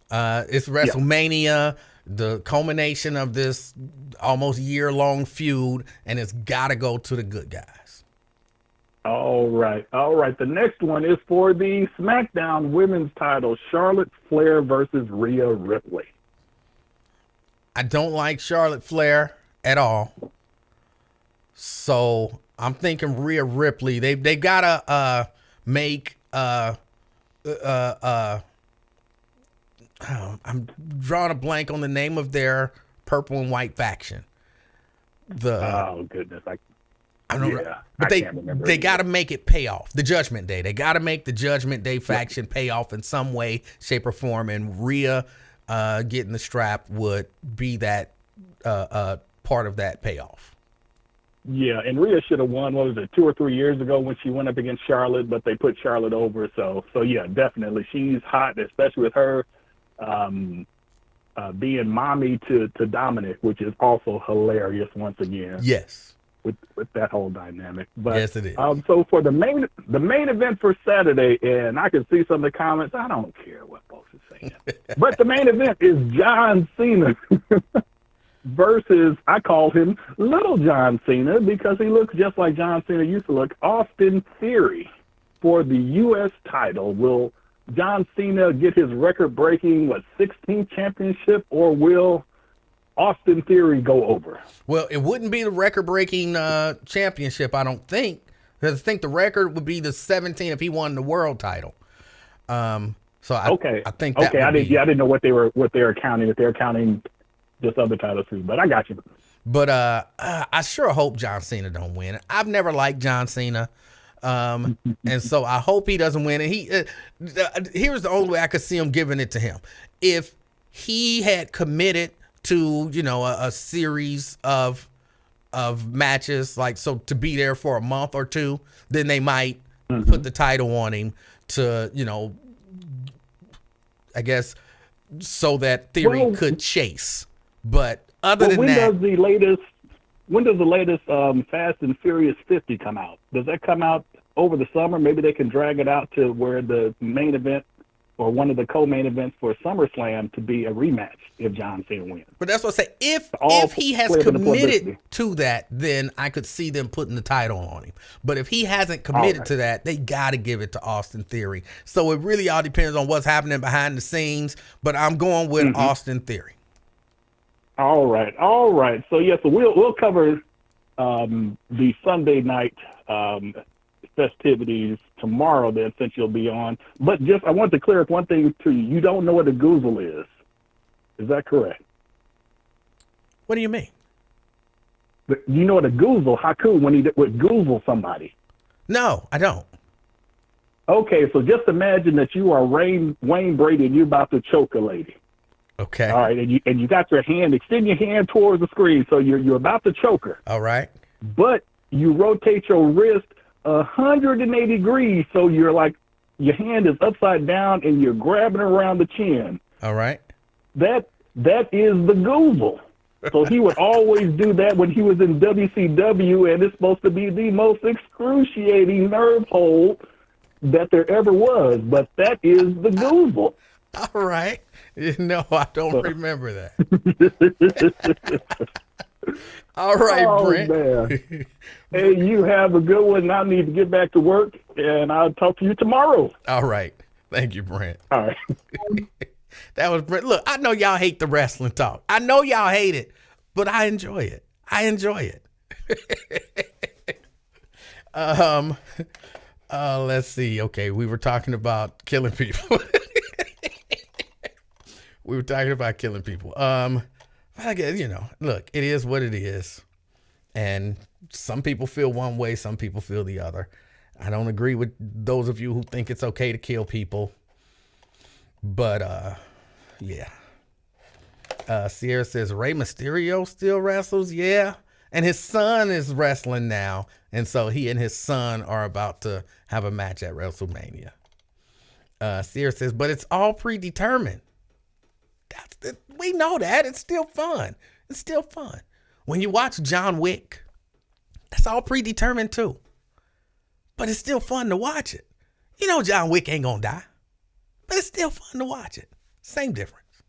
It's WrestleMania, the culmination of this almost year-long feud, and it's got to go to the good guys. All right. The next one is for the SmackDown Women's title, Charlotte Flair versus Rhea Ripley. I don't like Charlotte Flair at all. So I'm thinking Rhea Ripley. They gotta make I'm drawing a blank on the name of their purple and white faction. Oh goodness, I don't know. Yeah, But I can't remember they either. got to make it pay off. The Judgment Day. They got to make the Judgment Day faction pay off in some way, shape, or form. And Rhea getting the strap would be that part of that payoff. Yeah, and Rhea should have won, 2 or 3 years ago when she went up against Charlotte, but they put Charlotte over. So yeah, definitely. She's hot, especially with her being mommy to Dominic, which is also hilarious once again. Yes. With that whole dynamic. But, yes, it is. So for the main event for Saturday, and I can see some of the comments, I don't care what folks are saying. But the main event is John Cena versus, I call him Little John Cena because he looks just like John Cena used to look, Austin Theory for the U.S. title. Will John Cena get his record-breaking, 16th championship, or will Austin Theory go over? Well, it wouldn't be the record-breaking championship, I don't think, because I think the record would be the 17 if he won the world title. I think that I didn't know what they were counting. If they're counting just other titles too, but I got you. But I sure hope John Cena don't win. I've never liked John Cena, and so I hope he doesn't win. And here's the only way I could see him giving it to him: if he had committed to a series of matches, to be there for a month or two, then they might put the title on him to I guess so that Theory could chase. But other than that, when does the latest Fast and Furious 50 come out? Does that come out over the summer? Maybe they can drag it out to where the main event or one of the co-main events for SummerSlam to be a rematch if John Cena wins. But that's what I say. If he has committed to that, then I could see them putting the title on him. But if he hasn't committed to that, they got to give it to Austin Theory. So it really all depends on what's happening behind the scenes. But I'm going with Austin Theory. All right. So we'll cover the Sunday night festivities tomorrow then, since you'll be on. But I want to clear up one thing to you. You don't know what a goozle is. Is that correct? What do you mean? You know what a goozle, Haku, when he would goozle somebody? No, I don't. Okay, so just imagine that you are Wayne Brady and you're about to choke a lady. Okay. All right, and you got your hand, extend your hand towards the screen, so you're about to choke her. All right. But you rotate your wrist 180 degrees, so you're like, your hand is upside down and you're grabbing around the chin. All right. That is the goozle. So he would always do that when he was in WCW, and it's supposed to be the most excruciating nerve hold that there ever was, but that is the Google. All right. No, I don't remember that. All right, Oh, Brent. man. Hey, you have a good one. I need to get back to work, and I'll talk to you tomorrow. All right. Thank you, Brent. All right. That was Brent. Look, I know y'all hate the wrestling talk. I know y'all hate it, but I enjoy it. I enjoy it. Let's see. Okay, we were talking about killing people. I guess, look, it is what it is. And some people feel one way, some people feel the other. I don't agree with those of you who think it's okay to kill people. But, yeah. Sierra says, Rey Mysterio still wrestles? Yeah. And his son is wrestling now. And so he and his son are about to have a match at WrestleMania. Sierra says, but it's all predetermined. We know that. It's still fun. It's still fun. When you watch John Wick, that's all predetermined too. But it's still fun to watch it. You know John Wick ain't gonna die. But it's still fun to watch it. Same difference.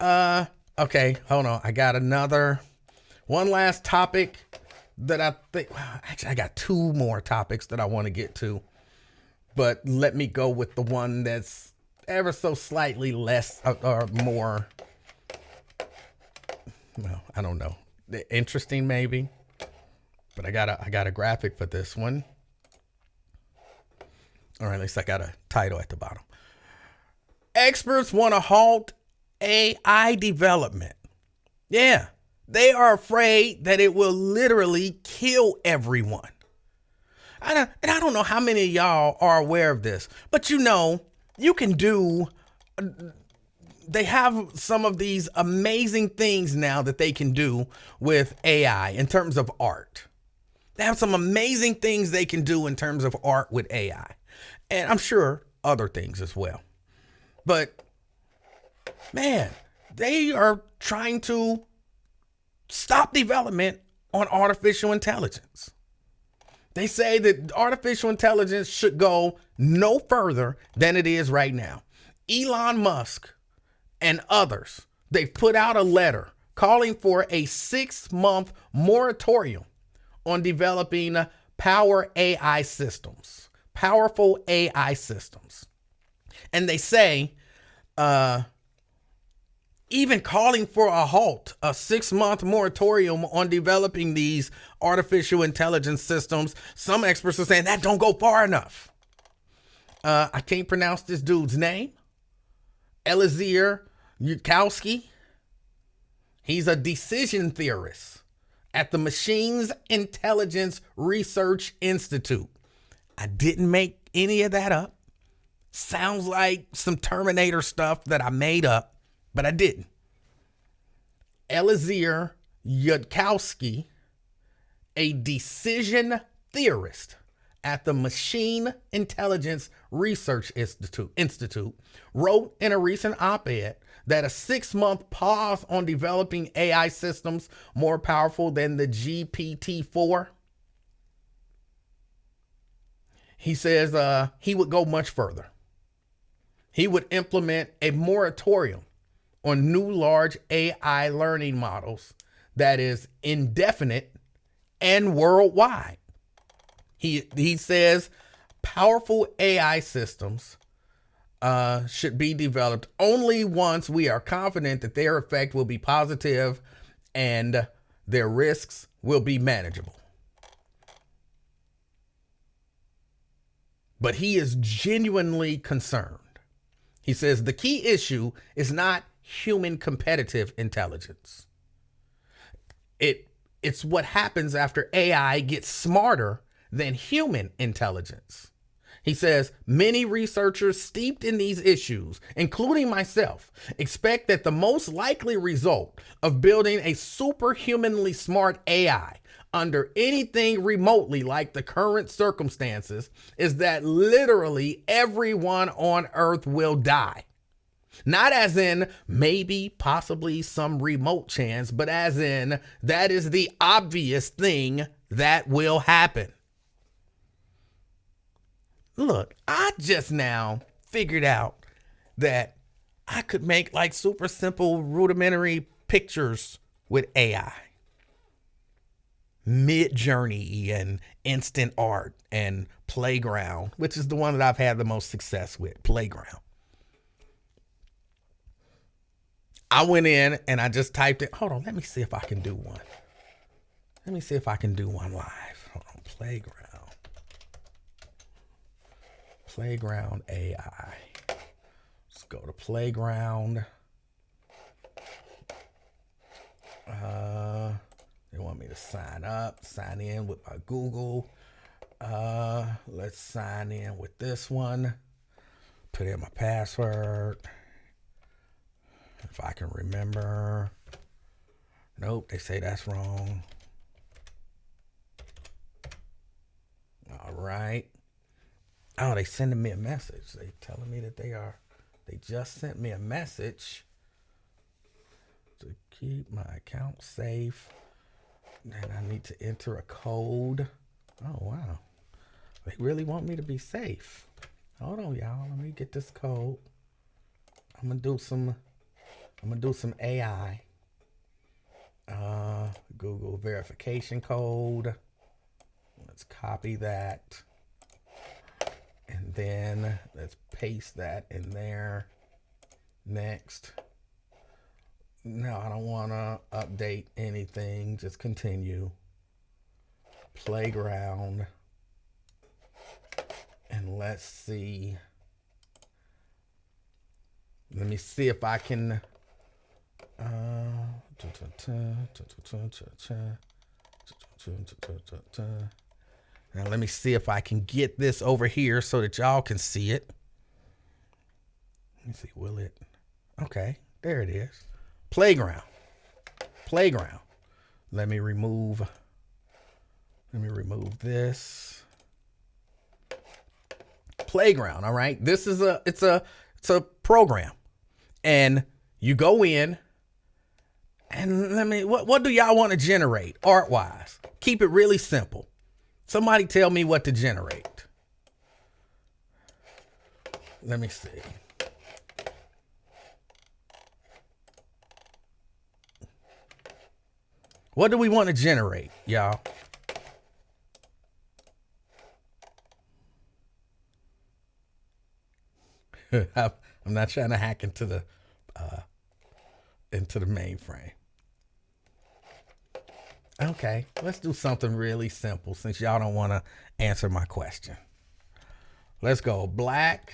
Okay, hold on. I got one last topic that I think, actually I got two more topics that I want to get to. But let me go with the one that's ever so slightly less or more, well, I don't know, interesting maybe. But I got a graphic for this one. Or at least I got a title at the bottom. Experts want to halt AI development. Yeah, they are afraid that it will literally kill everyone. And I don't know how many of y'all are aware of this, but you can do, they have some of these amazing things now that they can do with AI in terms of art. They have some amazing things they can do in terms of art with AI. And I'm sure other things as well. But man, they are trying to stop development on artificial intelligence. They say that artificial intelligence should go no further than it is right now. Elon Musk and others, they've put out a letter calling for a 6-month moratorium on developing powerful AI systems. And they say, even calling for a halt, a 6-month moratorium on developing these artificial intelligence systems. Some experts are saying that don't go far enough. I can't pronounce this dude's name. Eliezer Yudkowsky. He's a decision theorist at the Machines Intelligence Research Institute. I didn't make any of that up. Sounds like some Terminator stuff that I made up, but I didn't. Eliezer Yudkowsky, a decision theorist at the Machine Intelligence Research Institute, wrote in a recent op-ed that a 6-month pause on developing AI systems more powerful than the GPT-4. He says he would go much further. He would implement a moratorium on new large AI learning models that is indefinite and worldwide. He says powerful AI systems should be developed only once we are confident that their effect will be positive and their risks will be manageable. But he is genuinely concerned. He says the key issue is not human competitive intelligence. It's what happens after AI gets smarter than human intelligence. He says many researchers steeped in these issues, including myself, expect that the most likely result of building a superhumanly smart AI under anything remotely like the current circumstances is that literally everyone on Earth will die. Not as in maybe, possibly some remote chance, but as in that is the obvious thing that will happen. Look, I just now figured out that I could make like super simple rudimentary pictures with AI. Mid-Journey and Instant Art and Playground, which is the one that I've had the most success with, Playground. I went in and I just typed it. Hold on, let me see if I can do one. Let me see if I can do one live. Hold on, Playground. Playground AI. Let's go to Playground. They want me to sign in with my Google. Let's sign in with this one. Put in my password. If I can remember. Nope, they say that's wrong. All right. Oh, they sending me a message. They telling me that they just sent me a message to keep my account safe. And I need to enter a code. Oh, wow. They really want me to be safe. Hold on, y'all. Let me get this code. I'm gonna do some AI. Google verification code. Let's copy that. And then let's paste that in there. Next. No, I don't want to update anything. Just continue. Playground. And let's see. Let me see if I can. Now let me see if I can get this over here so that y'all can see it. Let me see, will it? Okay, there it is. Playground. Let me remove this. Playground, all right? This is it's a program. And you go in and what do y'all want to generate art-wise? Keep it really simple. Somebody tell me what to generate. Let me see. What do we want to generate, y'all? I'm not trying to hack into the mainframe. Okay, let's do something really simple since y'all don't want to answer my question. Let's go black.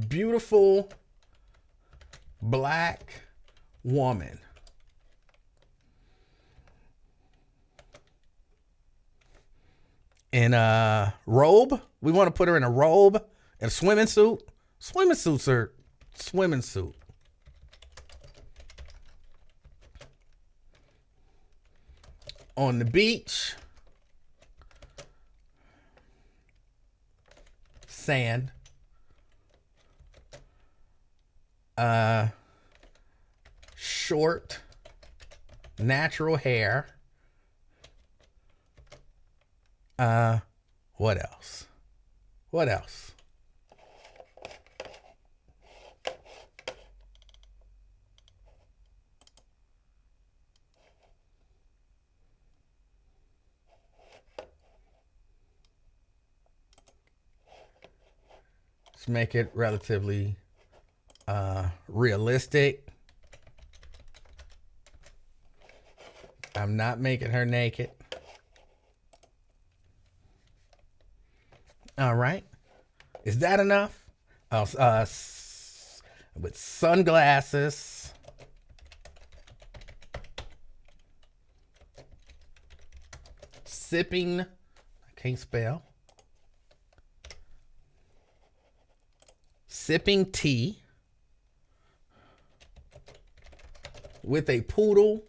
Beautiful black woman. In a robe. We want to put her in a robe and a swimming suit. Swimming suit. On the beach. Sand. Short. Natural hair. What else? Let's make it relatively realistic. I'm not making her naked. All right. Is that enough? With sunglasses. Sipping. I can't spell. Sipping tea. With a poodle.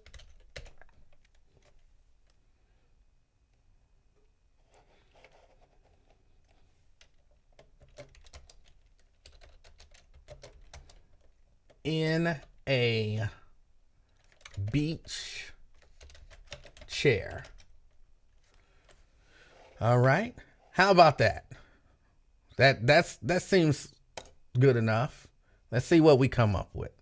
In a beach chair. All right. How about that? That seems good enough. Let's see what we come up with.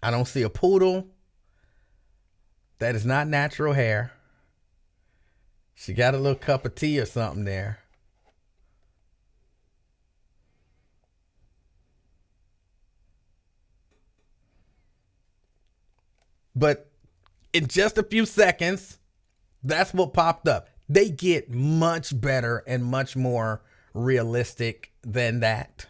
I don't see a poodle. That is not natural hair. She got a little cup of tea or something there. But in just a few seconds, that's what popped up. They get much better and much more realistic than that.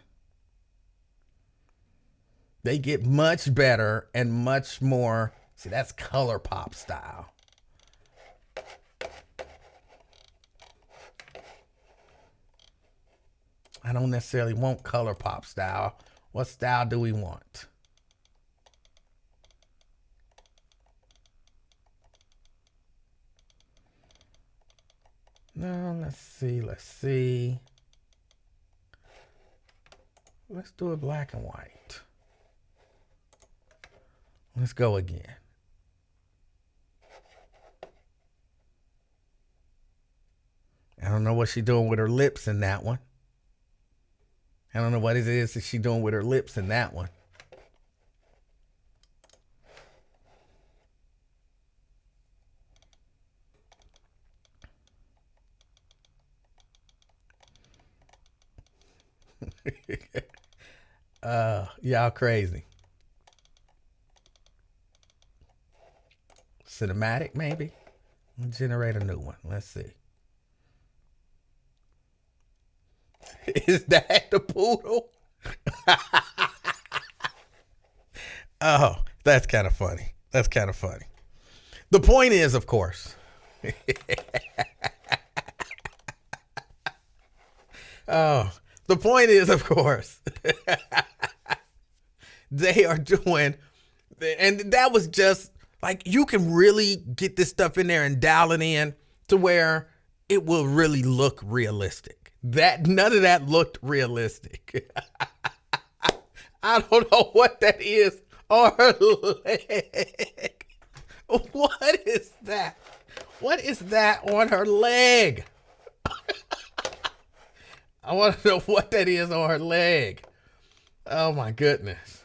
They get much better and much more. See, that's color pop style. I don't necessarily want color pop style. What style do we want? No, let's see. Let's do it black and white. Let's go again. I don't know what she's doing with her lips in that one. I don't know what it is that she's doing with her lips in that one. Y'all crazy. Cinematic, maybe? Generate a new one. Let's see. Is that the poodle? Oh, that's kind of funny. The point is, of course. The point is, of course, they are doing, and that was just like, you can really get this stuff in there and dial it in to where it will really look realistic. None of that looked realistic. I don't know what that is on her leg. What is that? What is that on her leg? I want to know what that is on her leg. Oh my goodness.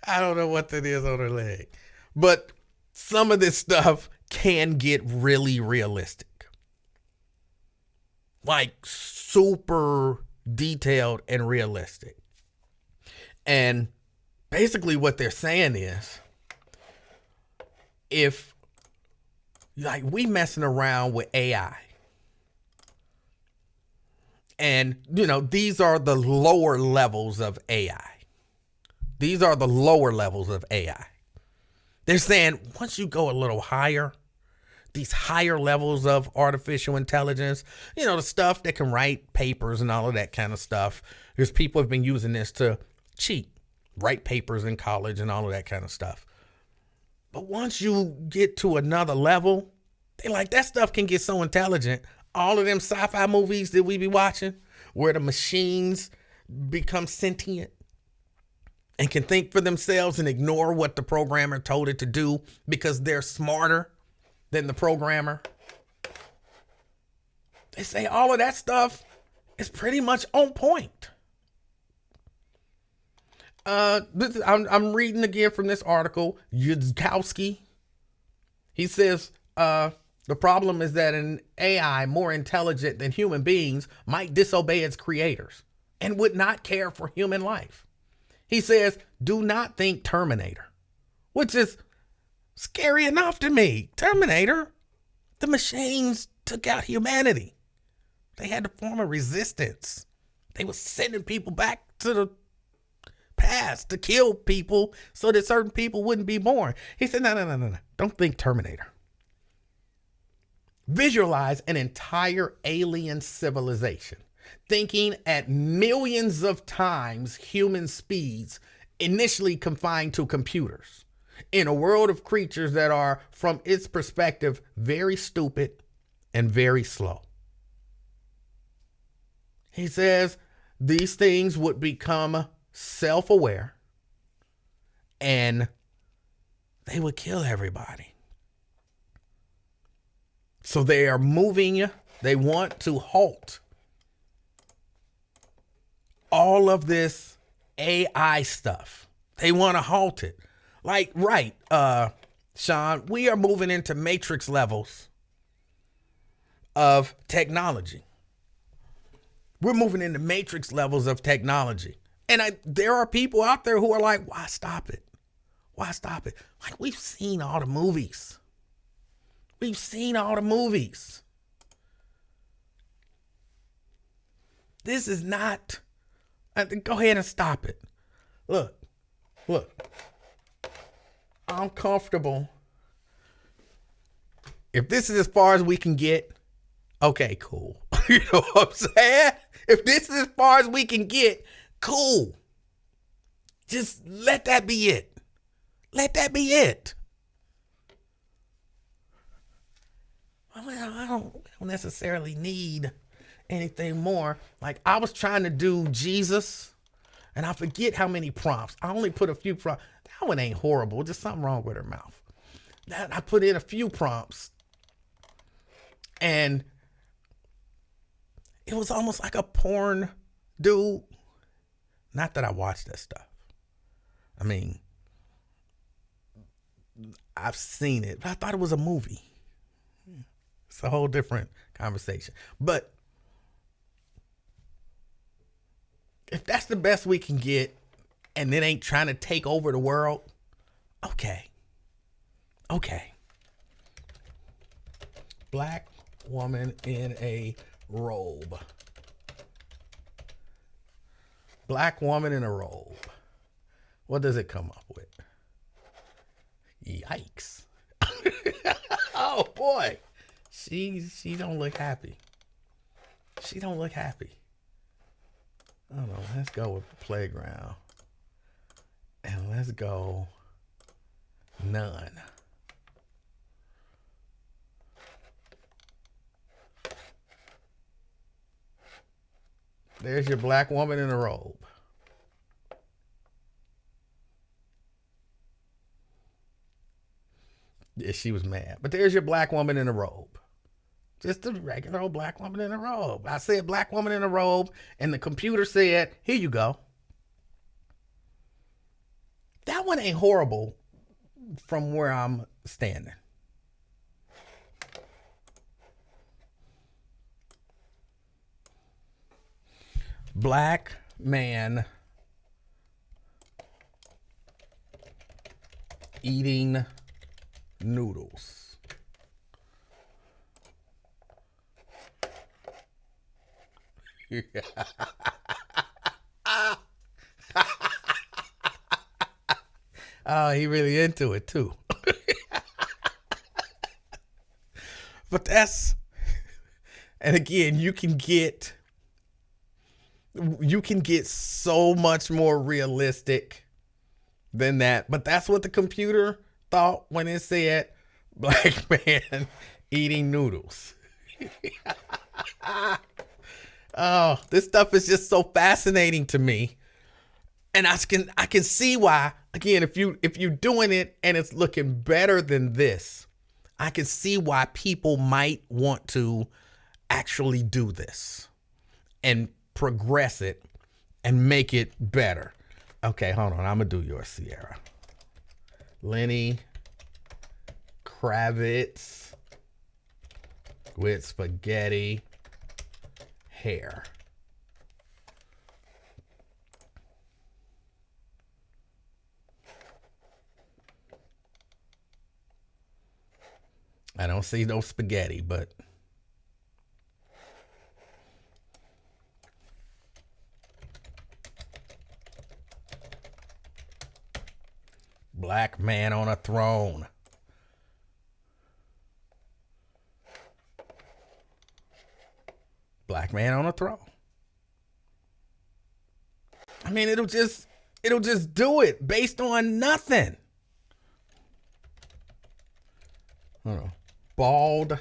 I don't know what that is on her leg. But some of this stuff can get really realistic. Like super detailed and realistic. And basically what they're saying is, if like we messing around with AI, and these are the lower levels of AI. They're saying once you go a little higher, these higher levels of artificial intelligence, the stuff that can write papers and all of that kind of stuff, because people have been using this to cheat, write papers in college and all of that kind of stuff. But once you get to another level, they like that stuff can get so intelligent. All of them sci-fi movies that we be watching where the machines become sentient and can think for themselves and ignore what the programmer told it to do because they're smarter than the programmer. They say all of that stuff is pretty much on point. I'm reading again from this article. Yudkowsky. He says, the problem is that an AI more intelligent than human beings might disobey its creators and would not care for human life. He says, do not think Terminator, which is scary enough to me. Terminator, the machines took out humanity. They had to form a resistance. They were sending people back to the past to kill people so that certain people wouldn't be born. He said, no. Don't think Terminator. Visualize an entire alien civilization, thinking at millions of times human speeds, initially confined to computers, in a world of creatures that are, from its perspective, very stupid and very slow. He says these things would become self-aware and they would kill everybody. So they are moving, they want to halt all of this AI stuff. They want to halt it. Like, right, Sean, we are moving into matrix levels of technology. We're moving into matrix levels of technology. And there are people out there who are like, why stop it? Why stop it? Like, we've seen all the movies. We've seen all the movies. This is not, go ahead and stop it. Look, I'm comfortable. If this is as far as we can get, okay, cool. You know what I'm saying? If this is as far as we can get, cool. Just let that be it. Let that be it. I don't necessarily need anything more. Like, I was trying to do Jesus, and I forget how many prompts. I only put a few prompts. That one ain't horrible. Just something wrong with her mouth. I put in a few prompts, and it was almost like a porn dude. Not that I watch that stuff. I mean, I've seen it, but I thought it was a movie. It's a whole different conversation. But if that's the best we can get and it ain't trying to take over the world, okay. Okay. Black woman in a robe. Black woman in a robe. What does it come up with? Yikes. Oh boy. She don't look happy. She don't look happy. I don't know. Let's go with the playground. And let's go none. There's your black woman in a robe. Yeah, she was mad. But there's your black woman in a robe. Just a regular old black woman in a robe. I said black woman in a robe, and the computer said, here you go. That one ain't horrible from where I'm standing. Black man eating noodles. Oh, he really into it too. But that's, and again, you can get so much more realistic than that. But that's what the computer thought when it said black man eating noodles. Oh, this stuff is just so fascinating to me. And I can see why, again, if you're doing it and it's looking better than this, I can see why people might want to actually do this and progress it and make it better. Okay, hold on. I'm going to do yours, Sierra. Lenny Kravitz with spaghetti hair. I don't see no spaghetti, but black man on a throne. Black man on a throne. I mean, it'll just do it based on nothing. I don't know. Bald.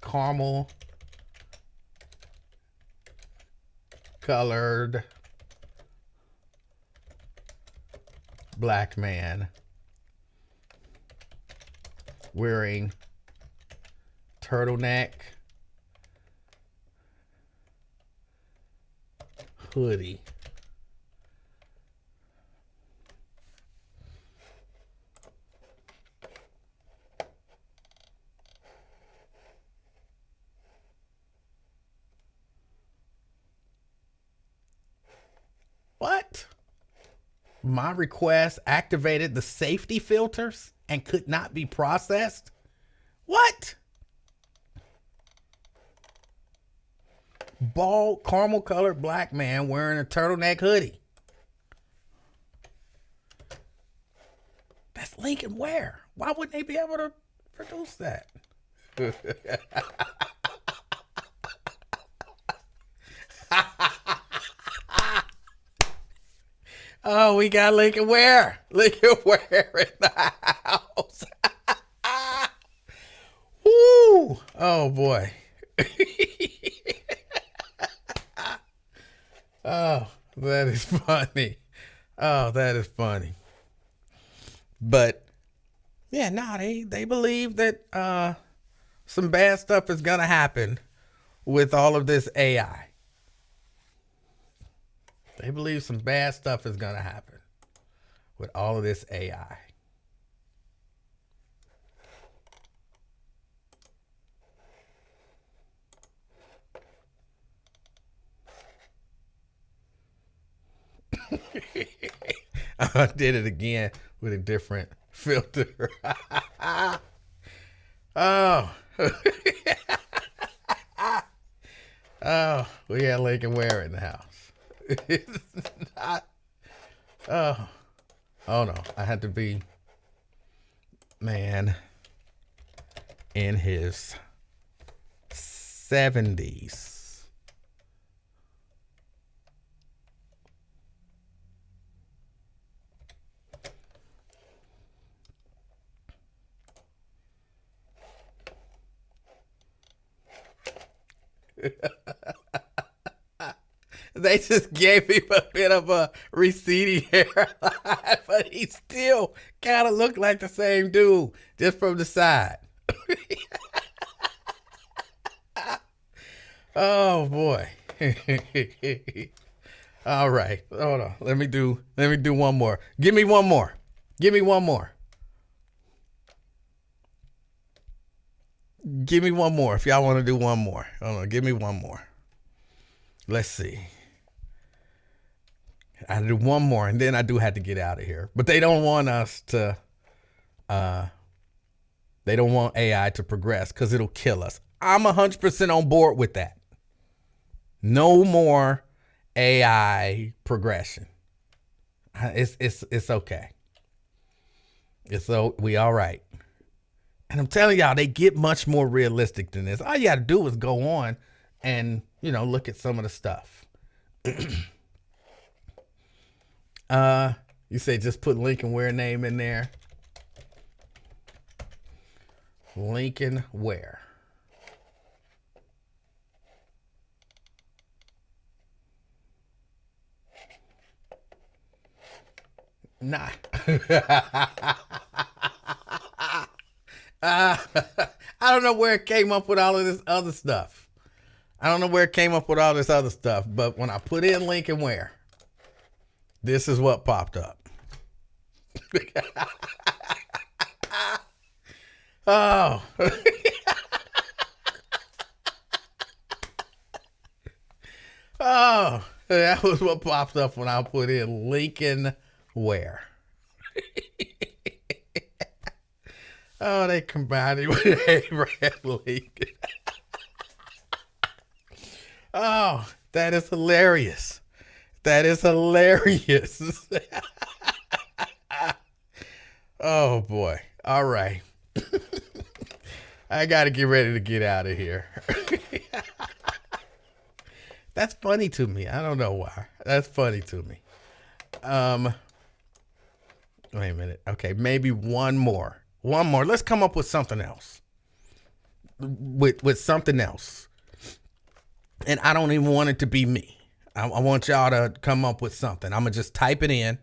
caramel colored black man wearing turtleneck hoodie. What? My request activated the safety filters and could not be processed? What? Bald, caramel colored black man wearing a turtleneck hoodie. That's Lincoln Ware. Why wouldn't they be able to produce that? Oh, we got Lincoln Ware. Lincoln Ware in the house. Woo! Oh boy. Oh, that is funny. Oh, that is funny. But yeah, no, they believe that some bad stuff is gonna happen with all of this AI. They believe some bad stuff is gonna happen with all of this AI. I did it again with a different filter. Oh. Oh, we got Lincoln Ware in the house. It's not. Oh. Oh no. I had to be man in his 70s. They just gave him a bit of a receding hairline, but he still kind of looked like the same dude, just from the side. Oh boy. All right. Hold on. Let me do one more. Give me one more. Give me one more. Give me one more if y'all want to do one more. Hold on. Give me one more. Let's see. I do one more and then I do have to get out of here. But they don't want us to they don't want AI to progress because it'll kill us. I'm 100% on board with that. No more AI progression. It's okay. We all right. And I'm telling y'all, they get much more realistic than this. All you got to do is go on and, look at some of the stuff. You say just put Lincoln Ware name in there. Lincoln Ware. Nah. I don't know where it came up with all of this other stuff. But when I put in Lincoln Ware, this is what popped up. Oh. Oh, that was what popped up when I put in Lincoln Ware. Oh, they combined it with Abraham Lincoln. Oh, that is hilarious. That is hilarious. Oh, boy. All right. I got to get ready to get out of here. That's funny to me. I don't know why. That's funny to me. Wait a minute. Okay, maybe one more. Let's come up with something else. with something else. And I don't even want it to be me. I want y'all to come up with something. I'm going to just type it in,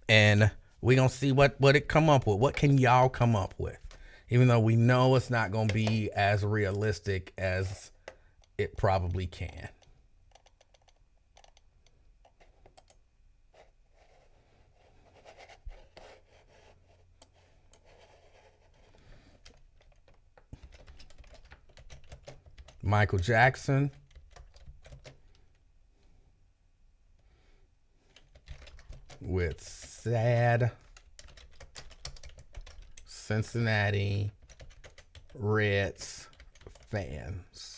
and we're going to see what it come up with. What can y'all come up with? Even though we know it's not going to be as realistic as it probably can. Michael Jackson. With sad Cincinnati Reds fans.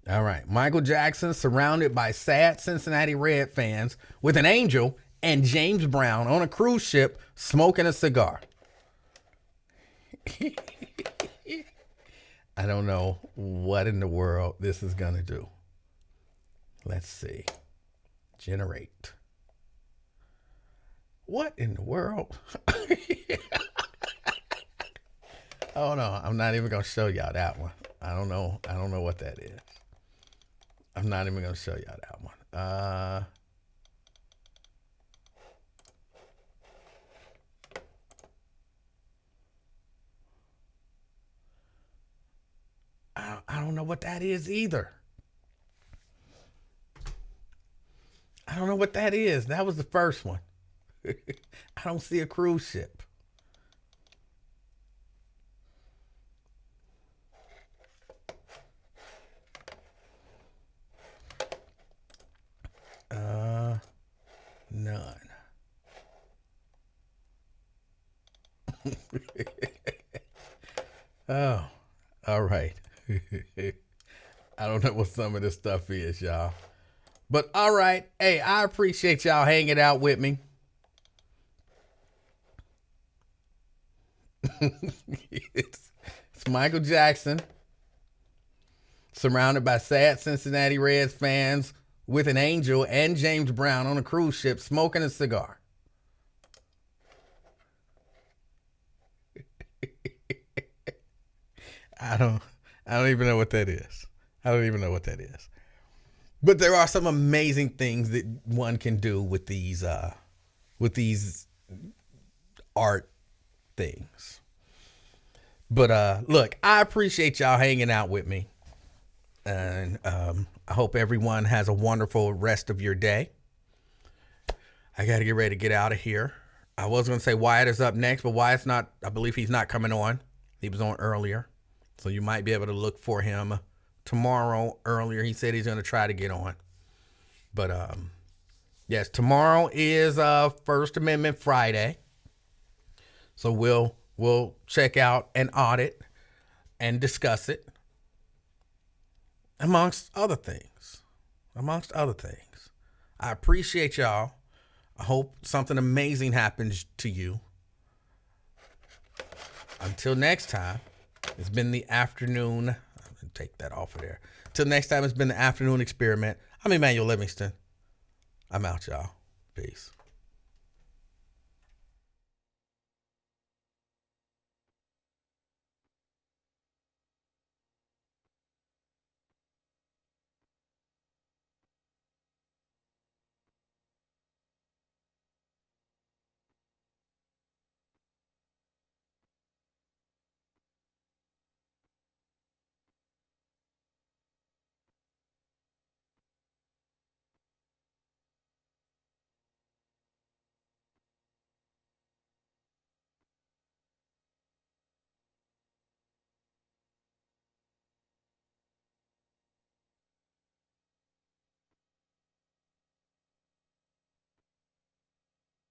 All right. Michael Jackson surrounded by sad Cincinnati Red fans with an angel and James Brown on a cruise ship smoking a cigar. I don't know what in the world this is going to do. Let's see. Generate. What in the world? Oh no, I'm not even going to show y'all that one. I don't know what that is. I'm not even going to show y'all that one. I don't know what that is either. I don't know what that is. That was the first one. I don't see a cruise ship. None. Oh, all right. I don't know what some of this stuff is, y'all. But all right. Hey, I appreciate y'all hanging out with me. It's Michael Jackson surrounded by sad Cincinnati Reds fans with an angel and James Brown on a cruise ship smoking a cigar. I don't even know what that is. I don't even know what that is. But there are some amazing things that one can do with these art things. But look, I appreciate y'all hanging out with me. And I hope everyone has a wonderful rest of your day. I got to get ready to get out of here. I was going to say Wyatt is up next, but Wyatt's not, I believe he's not coming on. He was on earlier. So you might be able to look for him tomorrow earlier. He said he's going to try to get on. But yes, tomorrow is First Amendment Friday. So we'll check out an audit and discuss it. Amongst other things. I appreciate y'all. I hope something amazing happens to you. Until next time, it's been the afternoon. I'm going to take that off of there. Till next time, it's been the afternoon experiment. I'm Emanuel Livingston. I'm out, y'all. Peace.